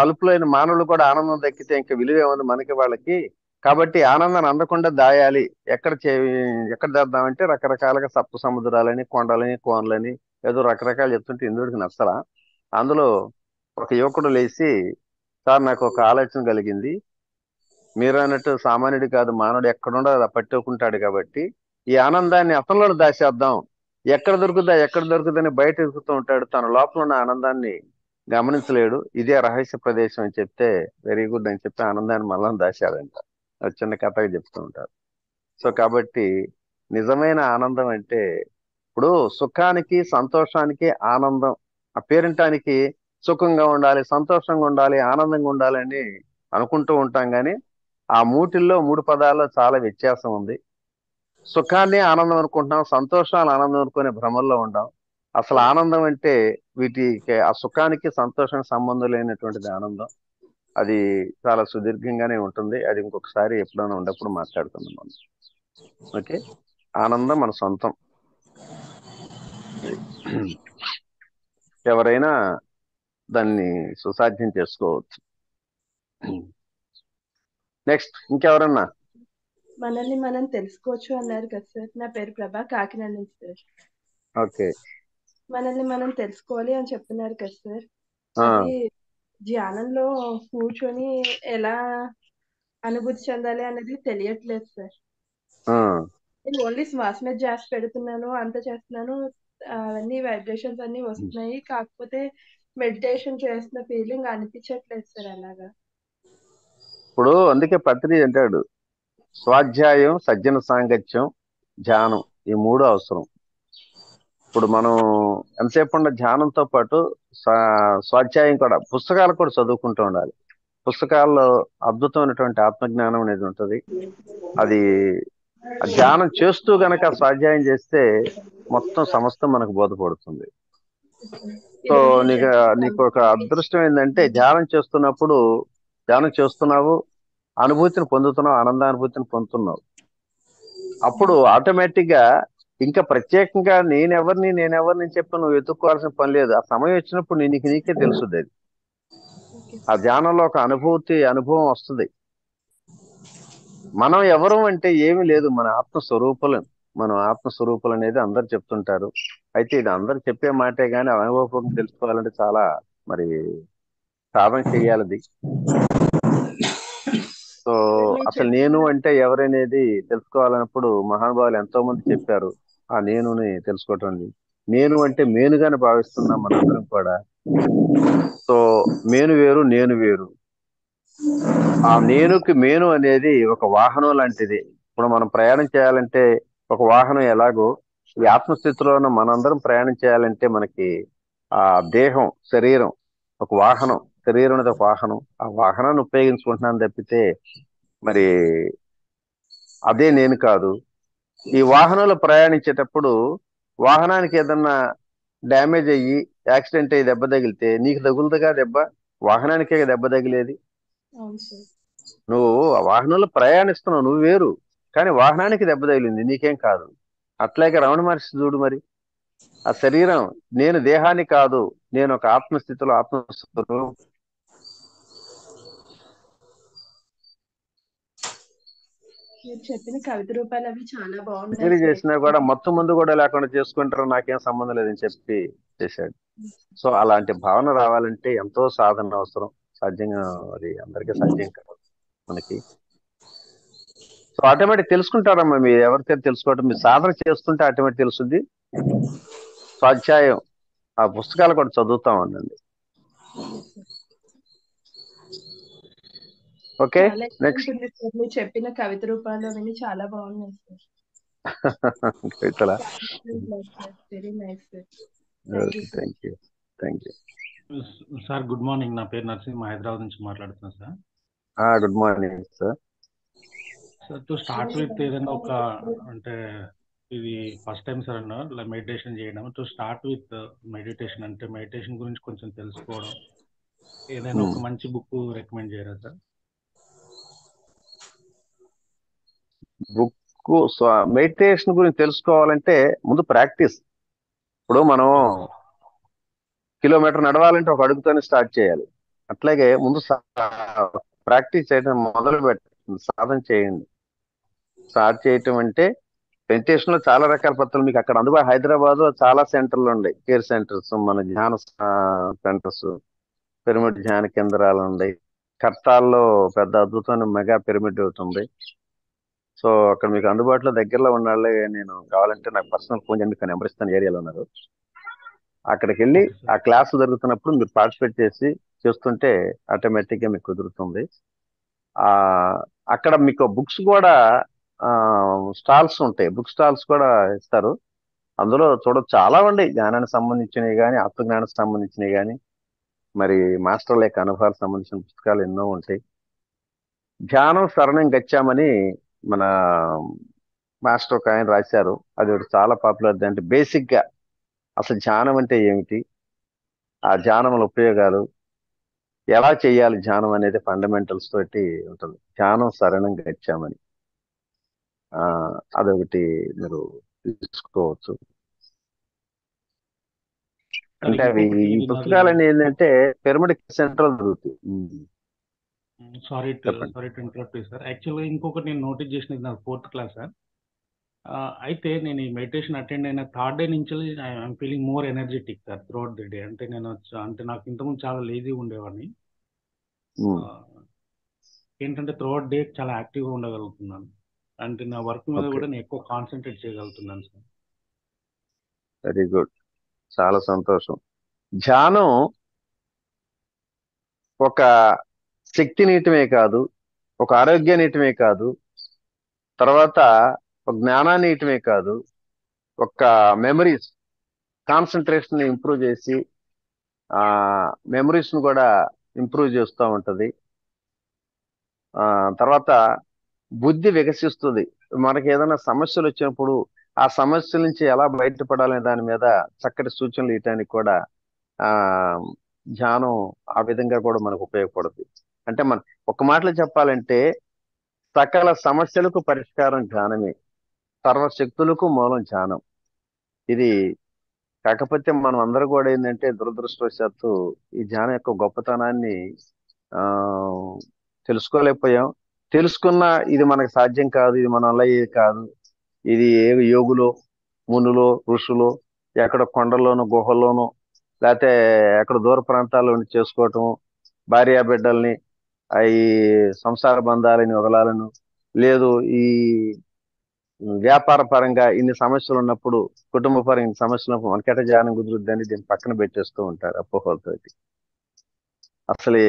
అల్పులైన మానవులు కూడా ఆనందం దక్కితే ఇంకా విలువే ఉంది మనకి వాళ్ళకి. కాబట్టి ఆనందాన్ని అందకుండా దాయాలి. ఎక్కడ దాద్దామంటే రకరకాలుగా సప్త సముద్రాలని, కొండలని, కోనలని ఏదో రకరకాలు చెప్తుంటే ఇంద్రుడికి నచ్చలా. అందులో ఒక యువకుడు లేచి, సార్ నాకు ఒక ఆలోచన కలిగింది, మీరు అన్నట్టు సామాన్యుడు కాదు, మానవుడు ఎక్కడుండో అలా పట్టుకుంటాడు, కాబట్టి ఈ ఆనందాన్ని అతనిలో దాచేద్దాం, ఎక్కడ దొరుకుతుందని బయట ఎదుగుతూ ఉంటాడు, తన లోపల ఉన్న ఆనందాన్ని గమనించలేడు, ఇదే రహస్య ప్రదేశం అని చెప్తే వెరీ గుడ్ అని చెప్పి ఆనందాన్ని మళ్ళా దాచాడంట. చిన్న కథగా చెప్తూ ఉంటారు. సో కాబట్టి నిజమైన ఆనందం అంటే, ఇప్పుడు సుఖానికి సంతోషానికి ఆనందం, ఆ పేరింటానికి సుఖంగా ఉండాలి, సంతోషంగా ఉండాలి, ఆనందంగా ఉండాలని అనుకుంటూ ఉంటాం, కానీ ఆ మూటిల్లో 3 పదాల్లో చాలా వ్యత్యాసం ఉంది. సుఖాన్ని ఆనందం అనుకుంటున్నాం, సంతోషాన్ని ఆనందం అనుకునే భ్రమల్లో ఉండాం. అసలు ఆనందం అంటే వీటికి, ఆ సుఖానికి సంతోషానికి సంబంధం లేనటువంటిది ఆనందం. అది చాలా సుదీర్ఘంగానే ఉంటుంది. అది ఇంకొకసారి ఎప్పుడైనా ఉన్నప్పుడు మాట్లాడుకుందాం మనం. ఓకే, ఆనందం మన సొంతం. ఎవరైనా దాన్ని సుసాధ్యం చేసుకోవచ్చు. నెక్స్ట్ ఇంకెవరన్నా? మనల్ని మనం తెలుసుకోవచ్చు అన్నారు కదా సార్. నా పేరు ప్రభా, కాకినాడ నుంచి సార్. ఓకే. మనల్ని మనం తెలుసుకోవాలి అని చెప్తున్నారు కదా సార్. ఆ, అది ధ్యానంలో కూర్చొని ఎలా అనుభూతి చెందాలి అనేది తెలియట్లేదు సార్. ఆ, నేను ఓన్లీ శ్వాస మీద ధ్యాస పెడుతున్నాను, అంత చేస్తున్నాను, అవన్నీ వైబ్రేషన్స్ అన్ని వస్తున్నాయి. కాకపోతే మెడిటేషన్ చేస్తున్న ఫీలింగ్ అనిపించట్లేదు సార్ అలాగా. ఇప్పుడు అందుకే పత్రి అంటాడు, స్వాధ్యాయం, సజ్జన సాంగత్యం, ధ్యానం, ఈ మూడు అవసరం. ఇప్పుడు మనం ఎంతసేపు ఉన్న ధ్యానంతో పాటు స్వాధ్యాయం కూడా, పుస్తకాలు కూడా చదువుకుంటూ ఉండాలి. పుస్తకాల్లో అద్భుతమైనటువంటి ఆత్మజ్ఞానం అనేది ఉంటుంది. అది ధ్యానం చేస్తూ గనక స్వాధ్యాయం చేస్తే మొత్తం సమస్తం మనకు బోధపడుతుంది. సో నీకు ఒక అదృష్టం ఏంటంటే ధ్యానం చేస్తున్నావు, అనుభూతిని పొందుతున్నావు, ఆనందానుభూతిని పొందుతున్నావు. అప్పుడు ఆటోమేటిక్ గా ఇంకా ప్రత్యేకంగా నేనెవరిని చెప్పి నువ్వు వెతుక్కోవాల్సిన పని లేదు. ఆ సమయం వచ్చినప్పుడు నీకే తెలుస్తుంది. అది ఆ ధ్యానంలో ఒక అనుభవం వస్తుంది. మనం ఎవరు అంటే ఏమీ లేదు, మన ఆత్మస్వరూపులు అనేది అందరు చెప్తుంటారు. అయితే ఇది అందరు చెప్పే మాటే కానీ అనుభవపూర్వం తెలుసుకోవాలంటే చాలా మరి సాధన చేయాలి. సో అసలు నేను అంటే ఎవరనేది తెలుసుకోవాలన్నప్పుడు మహానుభావులు ఎంతో మంది చెప్పారు. ఆ నేనుని తెలుసుకోవటం, నేను అంటే మేనుగానే భావిస్తున్నాం మనందరం కూడా. సో మేను వేరు, నేను వేరు. ఆ నేనుకి మేను అనేది ఒక వాహనం లాంటిది. ఇప్పుడు మనం ప్రయాణం చేయాలంటే ఒక వాహనం ఎలాగో, ఈ ఆత్మస్థితిలో ఉన్న మనందరం ప్రయాణం చేయాలంటే మనకి ఆ దేహం, శరీరం ఒక వాహనం, శరీరం అనేది ఒక వాహనం. ఆ వాహనాన్ని ఉపయోగించుకుంటున్నాను తప్పితే మరి అదే నేను కాదు. ఈ వాహనంలో ప్రయాణించేటప్పుడు వాహనానికి ఏదన్నా డ్యామేజ్ అయ్యి యాక్సిడెంట్ అయ్యి దెబ్బ తగిలితే నీకు తగులుతుందిగా దెబ్బ, వాహనానికే దెబ్బ తగిలేది. నువ్వు ఆ వాహనంలో ప్రయాణిస్తున్నావు, నువ్వు వేరు, కానీ వాహనానికి దెబ్బ తగిలింది, నీకేం కాదు. అట్లాగే రమణ మహర్షి చూడు, మరి ఆ శరీరం నేను దేహాన్ని కాదు, నేను ఒక ఆత్మస్థితిలో ఆత్మస్వరూపం. మీరు చెప్పిన కవిత రూపాలు అవి చాలా బాగున్నాయి చేసినా కూడా మొత్తం ముందు కూడా లేకుండా చేసుకుంటారు, నాకేం సంబంధం లేదని చెప్పి చేశాడు. సో అలాంటి భావన రావాలంటే ఎంతో సాధన అవసరం. సాధ్యంగా అది అందరికీ సాధ్యం కాదు మనకి. సో ఆటోమేటిక్ తెలుసుకుంటారమ్మా, మీరు ఎవరికైనా తెలుసుకోవటం, మీరు సాధన చేస్తుంటే ఆటోమేటిక్ తెలుస్తుంది. స్వాధ్యాయం, ఆ పుస్తకాలు కూడా చదువుతాం ఉండండి. Okay, next. మీరు చెప్పిన కవిత రూపాలు అవన్నీ చాలా బాగున్నాయి సార్. కవితలా? Very nice sir. Thank you sir. Good morning, నా పేరు నరసింహ, హైదరాబాద్ నుంచి మాట్లాడుతున్నాను sir. Good morning sir. Sir to start with ఏదైనా ఒక, అంటే ఇది ఫస్ట్ టైం సార్ అన్న మెడిటేషన్ చేయడం. టు స్టార్ట్ విత్ మెడిటేషన్ అంటే మెడిటేషన్ గురించి కొంచెం తెలుసుకోవడం, ఏదైనా ఒక మంచి బుక్ రికమెండ్ చేయరా సార్? బుక్ మెడిటేషన్ గురించి తెలుసుకోవాలంటే ముందు ప్రాక్టీస్. ఇప్పుడు మనం కిలోమీటర్ నడవాలంటే ఒక అడుగుతోనే స్టార్ట్ చేయాలి. అట్లాగే ముందు ప్రాక్టీస్ చేయడం మొదలు పెట్టండి, సాధన చేయండి. స్టార్ట్ చేయటం అంటే మెడిటేషన్ లో చాలా రకాల పద్ధతులు మీకు అక్కడ అందుబాటు, హైదరాబాద్ లో చాలా సెంటర్లు ఉన్నాయి, కేర్ సెంటర్స్, మన ధ్యాన సెంటర్స్, పిరమిడ్ ధ్యాన కేంద్రాలు ఉన్నాయి. కర్తాల్లో పెద్ద అద్భుతమైన మెగా పిరమిడ్ ఒకటి ఉంది. సో అక్కడ మీకు అందుబాటులో దగ్గరలో ఉన్నాళ్ళే, నేను కావాలంటే నాకు పర్సనల్ ఫోన్ చేయండి, నెంబర్ ఇస్తాను, ఏరియాలో ఉన్నారు. అక్కడికి వెళ్ళి ఆ క్లాసు జరుగుతున్నప్పుడు మీరు పార్టిసిపేట్ చేస్తుంటే ఆటోమేటిక్గా మీకు కుదురుతుంది. అక్కడ మీకు బుక్స్ కూడా స్టాల్స్ ఉంటాయి, బుక్ స్టాల్స్ కూడా ఇస్తారు. అందులో చాలా ఉన్నాయి, జ్ఞానానికి సంబంధించినవి కానీ, ఆత్మజ్ఞానానికి సంబంధించినవి కానీ, మరి మాస్టర్ల యొక్క అనుభవాలకు సంబంధించిన పుస్తకాలు ఎన్నో ఉంటాయి. ధ్యానం శరణం గచ్చామని మన మాస్టర్ ఒక ఆయన రాశారు, అది ఒకటి చాలా పాపులర్. అంటే బేసిక్ గా అసలు ధ్యానం అంటే ఏమిటి, ఆ ధ్యానముల ఉపయోగాలు, ఎలా చేయాలి ధ్యానం అనేది ఫండమెంటల్స్ తోటి ఉంటుంది. ధ్యానం శరణం గచ్చామని అదొకటి మీరు తీసుకోవచ్చు. అంటే అవి ఈ పుస్తకాలన్నీ ఏంటంటే పిరమిడ్ సెంటర్ దొరుకుతాయి. సారీ చెప్పండి. To interrupt sir. యాక్చువల్గా ఇంకొకటి నేను నోటీస్ చేసినది నాకు 4th క్లాస్ సార్. అయితే నేను ఈ మెడిటేషన్ అటెండ్ అయిన 3rd డే నుంచి I'm feeling more energetic sir throughout the day. అంటే నేను అంటే నాకు ఇంతకుముందు చాలా లేజీ ఉండేవాడిని. ఏంటంటే త్రూఅవుట్ డే చాలా యాక్టివ్గా ఉండగలుగుతున్నాను. అంటే నా వర్క్ మీద కూడా నేను ఎక్కువ కాన్సన్ట్రేట్ చేయగలుగుతున్నాను సార్. వెరీ గుడ్, చాలా సంతోషం. ధ్యానం ఒక శక్తి నీయటమే కాదు, ఒక ఆరోగ్యాన్ని నీయటమే కాదు, తర్వాత ఒక జ్ఞానాన్ని నీయటమే కాదు, ఒక మెమరీస్ కాన్సన్ట్రేషన్ ఇంప్రూవ్ చేసి మెమరీస్ను కూడా ఇంప్రూవ్ చేస్తూ ఉంటుంది. తర్వాత బుద్ధి వికసిస్తుంది. మనకి ఏదైనా సమస్యలు వచ్చినప్పుడు ఆ సమస్యల నుంచి ఎలా బయటపడాలనే దాని మీద చక్కటి సూచనలు ఇవ్వడానికి కూడా ధ్యానం ఆ విధంగా కూడా మనకు ఉపయోగపడుతుంది. అంటే మన ఒక మాటలో చెప్పాలంటే సకల సమస్యలకు పరిష్కారం ధ్యానమే, సర్వశక్తులకు మూలం ధ్యానం. ఇది కాకపోతే మనం అందరూ కూడా ఏంటంటే దురదృష్టవశాత్తు ఈ ధ్యానం యొక్క గొప్పతనాన్ని తెలుసుకోలేకపోయాం. తెలుసుకున్నా ఇది మనకు సాధ్యం కాదు, ఇది మన వల్ల ఇది కాదు, ఇది ఏ యోగులో మునులో ఋషులు ఎక్కడ కొండల్లోనూ గుహల్లోనూ లేకపోతే ఎక్కడ దూర ప్రాంతాల్లో చేసుకోవటం, భార్యా బిడ్డల్ని ఈ సంసార బంధాలని వదలాలను లేదు, ఈ వ్యాపార పరంగా ఇన్ని సమస్యలు ఉన్నప్పుడు కుటుంబ పరంగా ఇన్ని సమస్యలు ఉన్నప్పుడు మనకెట ధ్యానం కుదురుద్దని దీన్ని పక్కన పెట్టేస్తూ ఉంటారు అపోహలతోటి. అసలు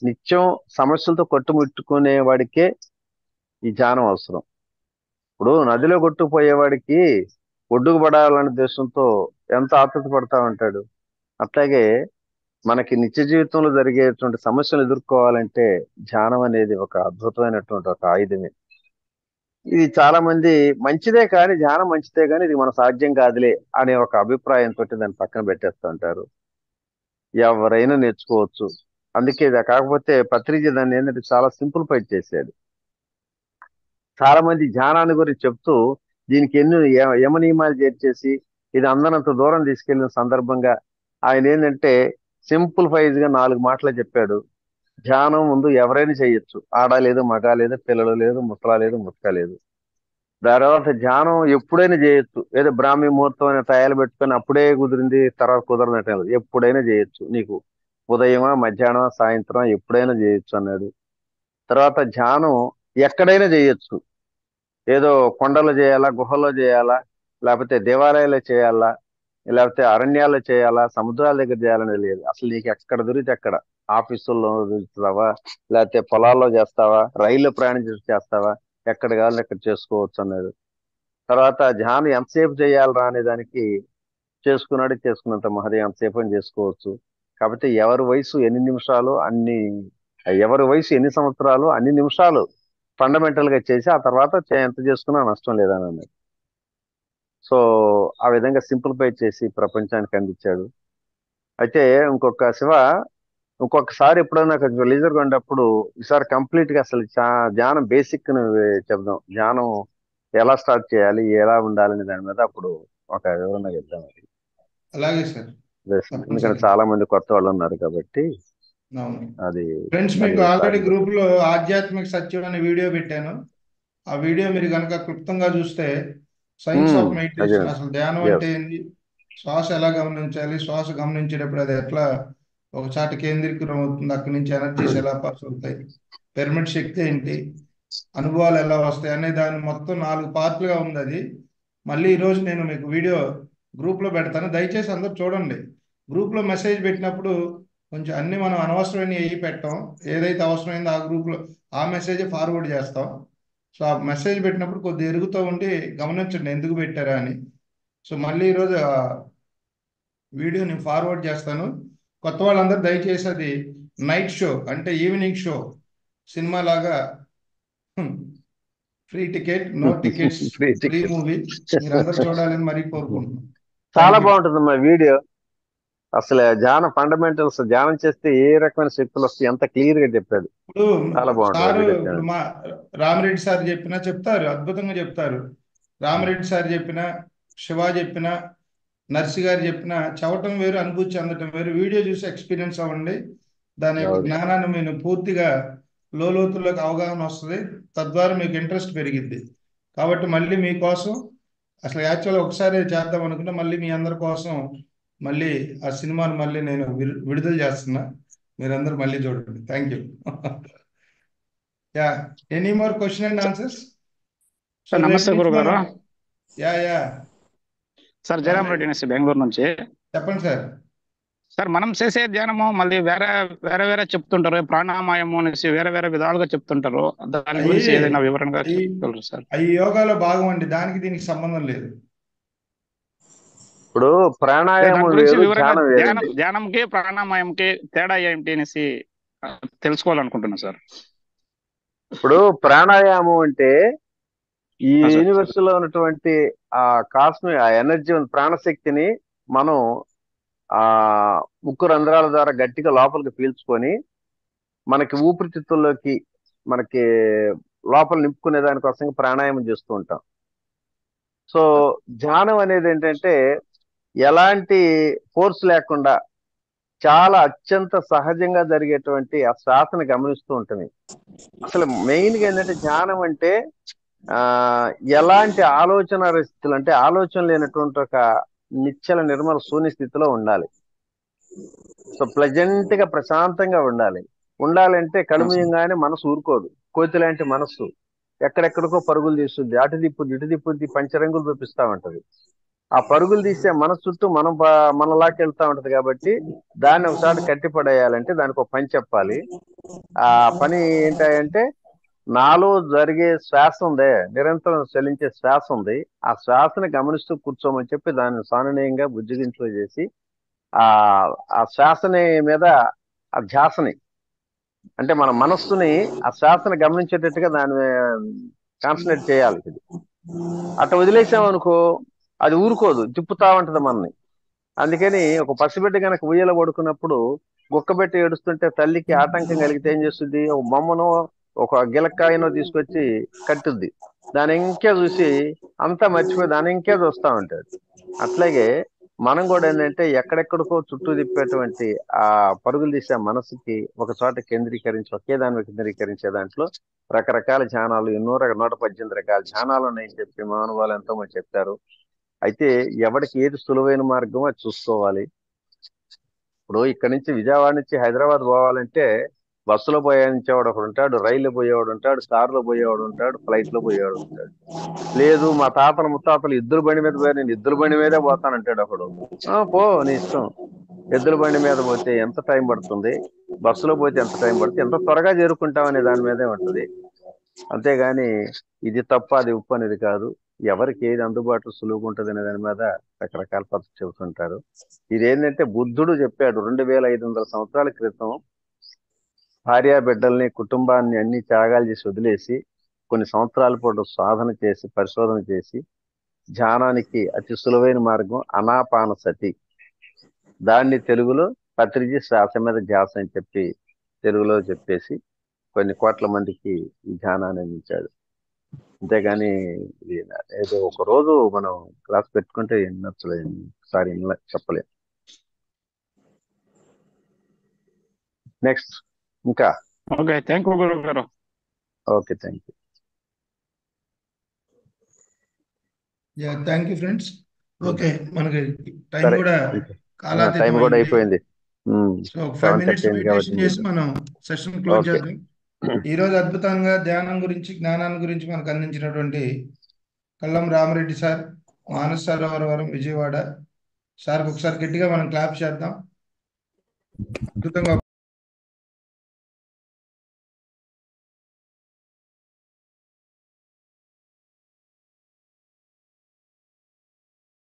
నిత్యం సమస్యలతో కొట్టుముట్టుకునే వాడికే ఈ ధ్యానం అవసరం. ఇప్పుడు నదిలో కొట్టుకుపోయేవాడికి ఒడ్డుకు పడాలనే ఉద్దేశంతో ఎంత ఆతృత పడతా ఉంటాడు. అట్లాగే మనకి నిత్య జీవితంలో జరిగేటువంటి సమస్యలు ఎదుర్కోవాలంటే ధ్యానం అనేది ఒక అద్భుతమైనటువంటి ఒక ఆయుధమే. ఇది చాలా మంది మంచిదే కానీ ధ్యానం మంచిదే కానీ ఇది మన సాధ్యం కాదులే అనే ఒక అభిప్రాయంతో దాన్ని పక్కన పెట్టేస్తూ ఉంటారు. ఎవరైనా నేర్చుకోవచ్చు. అందుకే కాకపోతే పత్రిజీ దాన్ని ఏంటంటే చాలా సింప్లిఫై చేశాడు. చాలా మంది ధ్యానాన్ని గురించి చెప్తూ దీనికి ఎన్నో యమ నియమాలు చేర్చేసి ఇది అందరంత దూరం తీసుకెళ్లిన సందర్భంగా ఆయన ఏంటంటే సింప్లిఫైజ్ గా 4 మాటలు చెప్పాడు. ధ్యానం ముందు ఎవరైనా చేయొచ్చు, ఆడ లేదు, మగ లేదు, పిల్లలు లేదు, ముసలా లేదు, ముతక లేదు. తర్వాత ధ్యానం ఎప్పుడైనా చేయొచ్చు, ఏదో బ్రాహ్మీ ముహూర్తం అనే తయారు పెట్టుకొని అప్పుడే కుదిరింది తర్వాత కుదరనట్టు ఎప్పుడైనా చేయొచ్చు, నీకు ఉదయమా మధ్యాహ్నమా సాయంత్రం ఎప్పుడైనా చేయొచ్చు అన్నాడు. తర్వాత ధ్యానం ఎక్కడైనా చేయొచ్చు, ఏదో కొండలో చేయాలా, గుహల్లో చేయాలా, లేకపోతే దేవాలయాల్లో చేయాలా, లేకపోతే అరణ్యాల్లో చేయాలా, సముద్రాల దగ్గర చేయాలనేది లేదు. అసలు నీకు ఎక్కడ దొరికితే అక్కడ, ఆఫీసుల్లో దొరుకుతావా, లేకపోతే పొలాల్లో చేస్తావా, రైల్లో ప్రయాణం చేస్తావా, ఎక్కడ కావాలని ఎక్కడ చేసుకోవచ్చు అన్నాడు. తర్వాత ధ్యానం ఎంతసేపు చేయాలరా అనే దానికి చేసుకున్నంత మహది ఎంతసేపు అని చేసుకోవచ్చు. కాబట్టి ఎవరి వయసు ఎన్ని నిమిషాలు ఎవరి వయసు ఎన్ని సంవత్సరాలు అన్ని నిమిషాలు ఫండమెంటల్ గా చేసి ఆ తర్వాత ఎంత చేసుకున్నా నష్టం లేదని అన్నాడు. సో ఆ విధంగా సింప్లిఫై చేసి ప్రపంచానికి అందించాడు. అయితే ఇంకొకసారి ఎప్పుడైనా లీజర్గా ఉండేటప్పుడు ఈసారి కంప్లీట్ గా అసలు ధ్యానం బేసిక్ చెప్దాం, ధ్యానం ఎలా స్టార్ట్ చేయాలి, ఎలా ఉండాలని దాని మీద అప్పుడు ఒక వివరణ చెప్దాం. అలాగే సార్, ఎందుకంటే చాలా మంది కొత్త వాళ్ళు ఉన్నారు కాబట్టి. అది ఫ్రెండ్స్, మీకు ఆల్రెడీ గ్రూప్ లో ఆధ్యాత్మిక సత్యం అనే వీడియో పెట్టాను. ఆ వీడియో మీరు కనుక క్లుప్తంగా చూస్తే సైన్స్ ఆఫ్ మెడిటేషన్, అసలు ధ్యానం అంటే ఏంటి, శ్వాస ఎలా గమనించాలి, శ్వాస గమనించేటప్పుడు అది ఎట్లా ఒక చాట కేంద్రీకృతం అవుతుంది, అక్కడి నుంచి ఎనర్జీస్ ఎలా పాస్ అవుతాయి, పిరమిడ్ శక్తి ఏంటి, అనుభవాలు ఎలా వస్తాయి అనే దాని మొత్తం 4 పార్ట్లుగా ఉంది అది. మళ్ళీ ఈరోజు నేను మీకు వీడియో గ్రూప్లో పెడతాను, దయచేసి అందరూ చూడండి. గ్రూప్లో మెసేజ్ పెట్టినప్పుడు కొంచెం అన్ని మనం అనవసరమైన పెట్టాం, ఏదైతే అవసరమైందో ఆ గ్రూప్లో ఆ మెసేజ్ ఫార్వర్డ్ చేస్తాం. సో ఆ మెసేజ్ పెట్టినప్పుడు కొద్దిగా ఎరుగుతూ ఉండి గమనించండి ఎందుకు పెట్టారా అని. సో మళ్ళీ ఈరోజు వీడియో నేను ఫార్వర్డ్ చేస్తాను. కొత్త వాళ్ళందరూ దయచేసి అది నైట్ షో అంటే ఈవినింగ్ షో సినిమా లాగా, free ticket, no tickets, free movie, మీరందరూ చూడాలని మరీ కోరుకుంటున్నాను. చాలా బాగుంటుంది మా వీడియో, అసలు ధ్యానం ఫండమెంటల్స్ ధ్యానం చేస్తే ఏ రకమైన శక్తులు వస్తాయి ఎంత క్లియర్ గా చెప్పాడు. ఇప్పుడు చాలా బాగుంటుంది సారు వీడియో ఇప్పుడు ఛానల్. మా రామిరెడ్డి సార్ చెప్పినా చెప్తారు, అద్భుతంగా చెప్తారు. రామిరెడ్డి సార్ చెప్పినా, శివ చెప్పినా, నర్సి గారు చెప్పినా చదవటం వేరు, అనుభూతి చెందటం వేరు. వీడియో చూసి ఎక్స్పీరియన్స్ అవ్వండి. దాని యొక్క జ్ఞానాన్ని మీరు పూర్తిగా లోతుల్లోకి అవగాహన వస్తుంది. తద్వారా మీకు ఇంట్రెస్ట్ పెరిగిద్ది. కాబట్టి మళ్ళీ మీకోసం అసలు యాక్చువల్గా ఒకసారి చేద్దాం అనుకున్నా, మళ్ళీ మీ అందరి కోసం మళ్ళీ ఆ సినిమాను మళ్ళీ నేను విడుదల చేస్తున్నా. మీరందరూ మళ్ళీ చూడండి. Thank you. Yeah, any more question and answers? Sir నమస్తే గురుగారు. యా సార్ జయరామ్ రెడ్డి అనేసి బెంగళూరు నుంచి. చెప్పండి సార్. సార్ మనం చేసే ధ్యానము మళ్ళీ వేరే వేరే వేరే చెప్తుంటారు, ప్రాణాయామం అనేసి వేరే వేరే విధాలుగా చెప్తుంటారు. దాని గురించి ఏదైనా వివరంగా చెప్పగలరు సార్? అవి యోగాలో భాగం అండి, దానికి దీనికి సంబంధం లేదు. ఇప్పుడు ప్రాణాయామం వేరు, ధ్యానం వేరండి. ధ్యానంకి ప్రాణాయామంకి తేడా ఏంటి అనేసి తెలుసుకోవాలనుకుంటున్నా సార్. ఇప్పుడు ప్రాణాయామం అంటే ఈ యూనివర్స్ లో ఉన్నటువంటి ఆ కాస్మిక్ ఆ ఎనర్జీ ప్రాణశక్తిని మనం ఆ ముక్కు రంధ్రాల ద్వారా గట్టిగా లోపలికి పీల్చుకొని మనకి ఊపిరితిత్తుల్లోకి మనకి లోపల నింపుకునే దానికోసం ప్రాణాయామం చేస్తూ ఉంటాం. సో ధ్యానం అనేది ఏంటంటే ఎలాంటి ఫోర్స్ లేకుండా చాలా అత్యంత సహజంగా జరిగేటువంటి ఆ శ్వాసను గమనిస్తూ ఉంటుంది. అసలు మెయిన్ గా ఏంటంటే ధ్యానం అంటే ఎలాంటి ఆలోచన స్థితులు అంటే ఆలోచన లేనటువంటి ఒక నిశ్చల నిర్మల శూన్య స్థితిలో ఉండాలి. సో ప్లెజెంట్ గా ప్రశాంతంగా ఉండాలంటే కడుమయంగానే మనసు ఊరుకోదు. కోతి లాంటి మనస్సు ఎక్కడెక్కడికో పరుగులు తీస్తుంది, అటు తిప్పుద్ది పంచరంగులు చూపిస్తా ఉంటది. ఆ పరుగులు తీసే మనసు చుట్టూ మనలాకి వెళ్తా ఉంటది. కాబట్టి దాన్ని ఒకసారి కట్టిపడేయాలంటే దానికి ఒక పని చెప్పాలి. ఆ పని ఏంటంటే నాలో జరిగే శ్వాస ఉందే, నిరంతరం చలించే శ్వాస ఉంది, ఆ శ్వాసని గమనిస్తూ కూర్చోమని చెప్పి దాన్ని సానునీయంగా బుజ్జిగింట్లో చేసి ఆ శ్వాసని మీద ఆ ధ్యాసని అంటే మన మనస్సుని ఆ శ్వాసని గమనించేటట్టుగా దాన్ని కాన్సన్ట్రేట్ చేయాలి. అట్లా వదిలేసామనుకో అది ఊరుకోదు, తిప్పుతా ఉంటది మనని. అందుకని ఒక పసిబిడ్డ కనుక ఉయ్యల పడుకున్నప్పుడు గుక్కబెట్టి ఏడుస్తుంటే తల్లికి ఆటంకం కలిగితే ఏం చేస్తుంది, ఒక బొమ్మనో ఒక గిలక్కాయనో తీసుకొచ్చి కట్టుద్ది. దాని ఇంకే చూసి అంతా మర్చిపోయి దాని ఇంకే చూస్తా ఉంటాడు. అట్లాగే మనం కూడా ఏంటంటే ఎక్కడెక్కడికో చుట్టూ తిప్పేటువంటి ఆ పరుగులు తీసే మనసుకి ఒక చోట కేంద్రీకరించి ఒకే దాని కేంద్రీకరించే దాంట్లో రకరకాల ధ్యానాలు, 118 రకాల ధ్యానాలు ఉన్నాయని చెప్పి మానవాళ్ళు ఎంతో మంది చెప్పారు. అయితే ఎవరికి ఏది సులువైన మార్గం అది చూసుకోవాలి. ఇప్పుడు ఇక్కడ నుంచి విజయవాడ నుంచి హైదరాబాద్ పోవాలంటే బస్సులో పోయేవాడు ఒకడు ఉంటాడు, రైల్లో పోయేవాడు ఉంటాడు, కారులో పోయేవాడు ఉంటాడు, ఫ్లైట్ లో పోయేవాడు ఉంటాడు. లేదు మా తాతలు ముత్తాతలు ఎద్దుల బండి మీద పోయి నేను ఎద్దుల బండి మీదే పోతానంటాడు ఒకడు. పో నీ ఇష్టం. ఎద్దుల బండి మీద పోతే ఎంత టైం పడుతుంది, బస్సులో పోతే ఎంత టైం పడుతుంది, ఎంత త్వరగా చేరుకుంటాం అనే దాని మీదే ఉంటది. అంతేగాని ఇది తప్ప అది ఉప్పు అనేది కాదు. ఎవరికి ఏది అందుబాటులో సులువుగా ఉంటుంది అనే దాని మీద రకరకాల పద్ధతి చెబుతుంటారు. ఇదేంటంటే బుద్ధుడు చెప్పాడు 2500 సంవత్సరాల క్రితం భార్య బిడ్డల్ని కుటుంబాన్ని అన్ని త్యాగాలు చేసి వదిలేసి కొన్ని సంవత్సరాల పాటు సాధన చేసి పరిశోధన చేసి ధ్యానానికి అతి సులువైన మార్గం అనాపానసతి, దాన్ని తెలుగులో పత్రిజీ శ్వాస మీద ధ్యాస అని చెప్పి తెలుగులో చెప్పేసి కొన్ని కోట్ల మందికి ఈ ధ్యానాన్ని అందించాడు. అంతేగాని ఏదో ఒక రోజు మనం క్లాస్ పెట్టుకుంటే నచ్చలేదు, ఒకసారి చెప్పలేదు. నెక్స్ట్ ఇంకా ఓకే, థ్యాంక్ యూ గురువు గారు. Okay, thank you. Thank you friends. Okay, మనకి టైం కూడా అయిపోయింది. సో 5 minutes మెడిటేషన్ చేసి మనం సెషన్ క్లోజ్ చేద్దాం. ఈ రోజు అద్భుతంగా ధ్యానం గురించి, జ్ఞానాన్ని గురించి మనకు అందించినటువంటి కల్లం రామిరెడ్డి సార్, మానస సరోవరం విజయవాడ సార్కి ఒకసారి గట్టిగా మనం క్లాప్ చేద్దాం. అద్భుతంగా